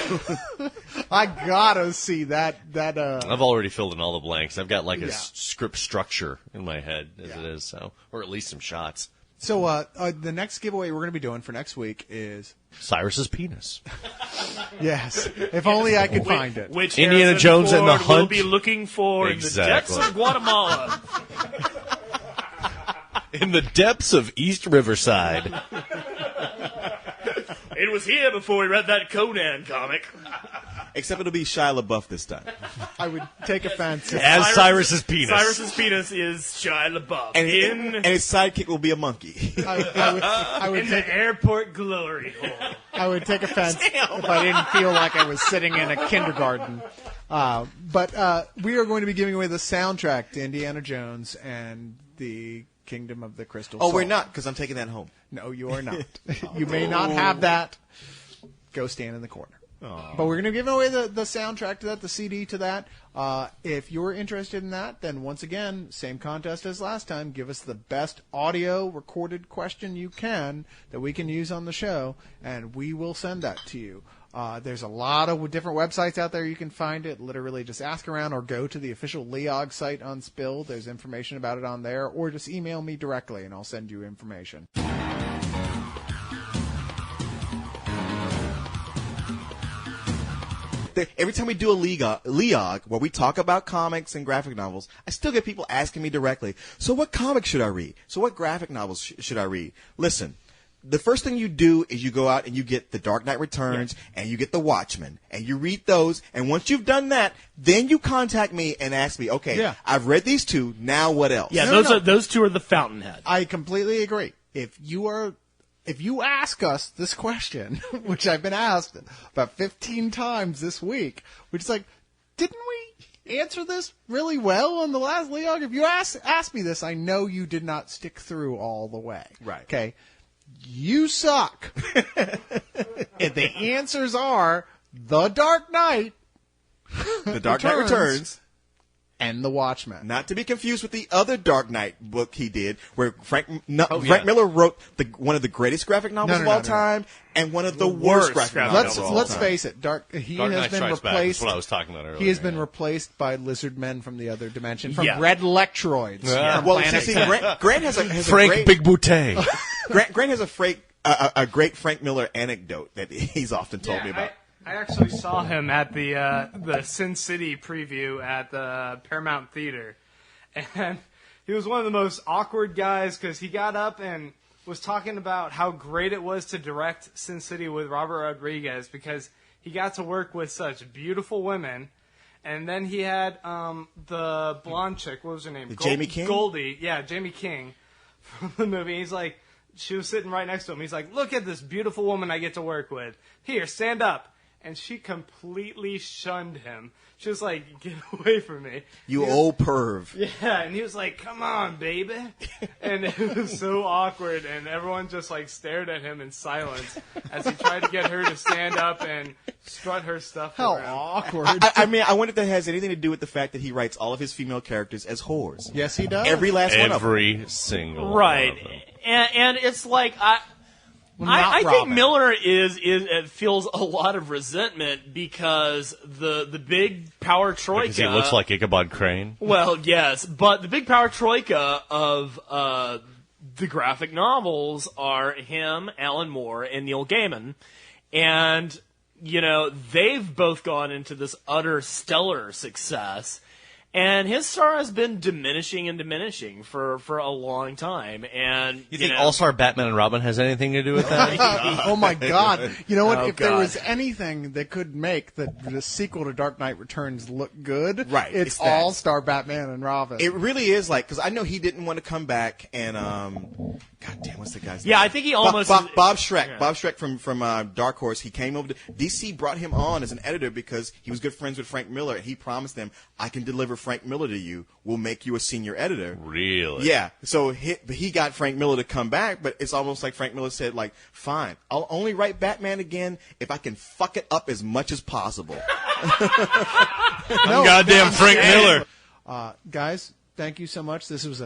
I gotta see that. I've already filled in all the blanks. I've got like a script structure in my head as it is, or at least some shots. So the next giveaway we're going to be doing for next week is Cyrus's penis. Yes, if only I could find it. Which Indiana Harrison Jones and the Ford will Hunt. be looking for Exactly. in the depths of Guatemala. In the depths of East Riverside. It was here before we read that Conan comic. Except it'll be Shia LaBeouf this time. I would take offense. As Cyrus's penis. Cyrus's penis is Shia LaBeouf. And his sidekick will be a monkey. I would in take the airport glory hole. I would take offense if I didn't feel like I was sitting in a kindergarten. But we are going to be giving away the soundtrack to Indiana Jones and the Kingdom of the Crystal Skull. Oh, we're not, because I'm taking that home. No, you are not. You may not have that. Go stand in the corner. But we're going to give away the soundtrack to that, the CD to that. If you're interested in that, then once again, same contest as last time. Give us the best audio recorded question you can that we can use on the show, and we will send that to you. There's a lot of different websites out there you can find it. Literally just ask around or go to the official Leog site on Spill. There's information about it on there, or just email me directly and I'll send you information. Every time we do a Leog where we talk about comics and graphic novels, I still get people asking me directly, so what comics should I read? So what graphic novels should I read? Listen, the first thing you do is you go out and you get The Dark Knight Returns and you get The Watchmen and you read those, and once you've done that, then you contact me and ask me, okay, I've read these two, now what else? Yeah, those two are the fountainhead. I completely agree. If you ask us this question, which I've been asked about 15 times this week, which is like, didn't we answer this really well on the last Leog? If you ask me this, I know you did not stick through all the way. Right. Okay. You suck. If the answers are The Dark Knight, The Dark Knight Returns, and The Watchmen. Not to be confused with the other Dark Knight book he did, where Frank Miller wrote one of the greatest graphic novels of all time and one of the worst graphic novels of all time. Let's face it, Dark Knight has been Strikes Back. replaced. That's what I was talking about earlier. He has been replaced by lizard men from the other dimension, from red electroids. From Well, Planet see, Ten. Grant has Frank a great, Big Boutte. Grant has a great Frank Miller anecdote that he's often told me about. I actually saw him at the Sin City preview at the Paramount Theater, and he was one of the most awkward guys because he got up and was talking about how great it was to direct Sin City with Robert Rodriguez because he got to work with such beautiful women. And then he had the blonde chick, what was her name? Jamie King? Goldie. Yeah, Jamie King from the movie. He's like, she was sitting right next to him. He's like, look at this beautiful woman I get to work with. Here, stand up. And she completely shunned him. She was like, get away from me. You old perv. Yeah, and he was like, come on, baby. And it was so awkward, and everyone just like stared at him in silence as he tried to get her to stand up and strut her stuff How around. awkward. I mean, I wonder if that has anything to do with the fact that he writes all of his female characters as whores. Yes, he does. Every last one of them. Every single Right. one of them. And it's like Not I think Robin. Miller feels a lot of resentment because the big power troika. Because he looks like Ichabod Crane. Well, yes, but the big power troika of the graphic novels are him, Alan Moore, and Neil Gaiman, and they've both gone into this utter stellar success. And his star has been diminishing and diminishing for a long time. And You think All-Star Batman and Robin has anything to do with that? Oh my God! You know what? Oh, if there God. was anything that could make the sequel to Dark Knight Returns look good, Right, It's it's that. All-Star Batman and Robin. It really is like, because I know he didn't want to come back and, God damn, what's the guy's name? Yeah, I think he almost Bob Schreck. Yeah. Bob Schreck from Dark Horse. He came over to DC, brought him on as an editor because he was good friends with Frank Miller, and he promised them, I can deliver Frank Miller to you. We'll make you a senior editor. Really? Yeah. So he got Frank Miller to come back, but it's almost like Frank Miller said, like, fine, I'll only write Batman again if I can fuck it up as much as possible. No, Goddamn Frank Miller. Guys, thank you so much. This was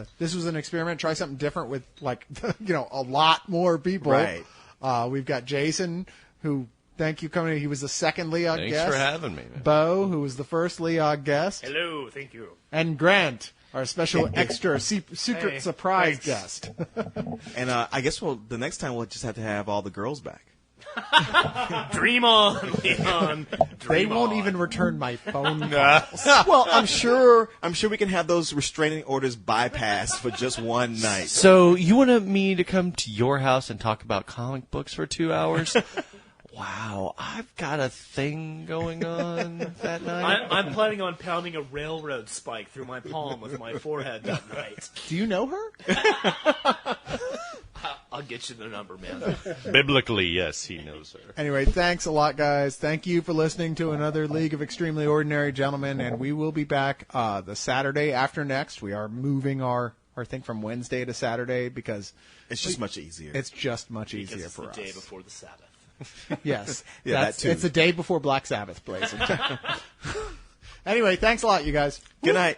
an experiment. Try something different with a lot more people. Right. We've got Jason, who thank you for coming. He was the second Leog Thanks guest. for having me, man. Bo, who was the first Leog guest, Hello, thank you. and Grant, our special extra secret Hey, surprise thanks. guest. And I guess the next time we'll just have to have all the girls back. Dream on, Leon. They won't even return my phone calls. Well, I'm sure we can have those restraining orders bypassed for just one night. So you wanted me to come to your house and talk about comic books for 2 hours? Wow, I've got a thing going on that night. I'm planning on pounding a railroad spike through my palm with my forehead that night. Do you know her? I'll get you the number, man. Biblically, yes, he knows her. Anyway, thanks a lot, guys. Thank you for listening to another League of Extremely Ordinary Gentlemen, and we will be back the Saturday after next. We are moving our thing from Wednesday to Saturday because It's just much easier. it's just much Because easier it's for the us. day before the Sabbath. Yes, Yeah, that too. It's the day before Black Sabbath, Blazing. Anyway, thanks a lot, you guys. Good night.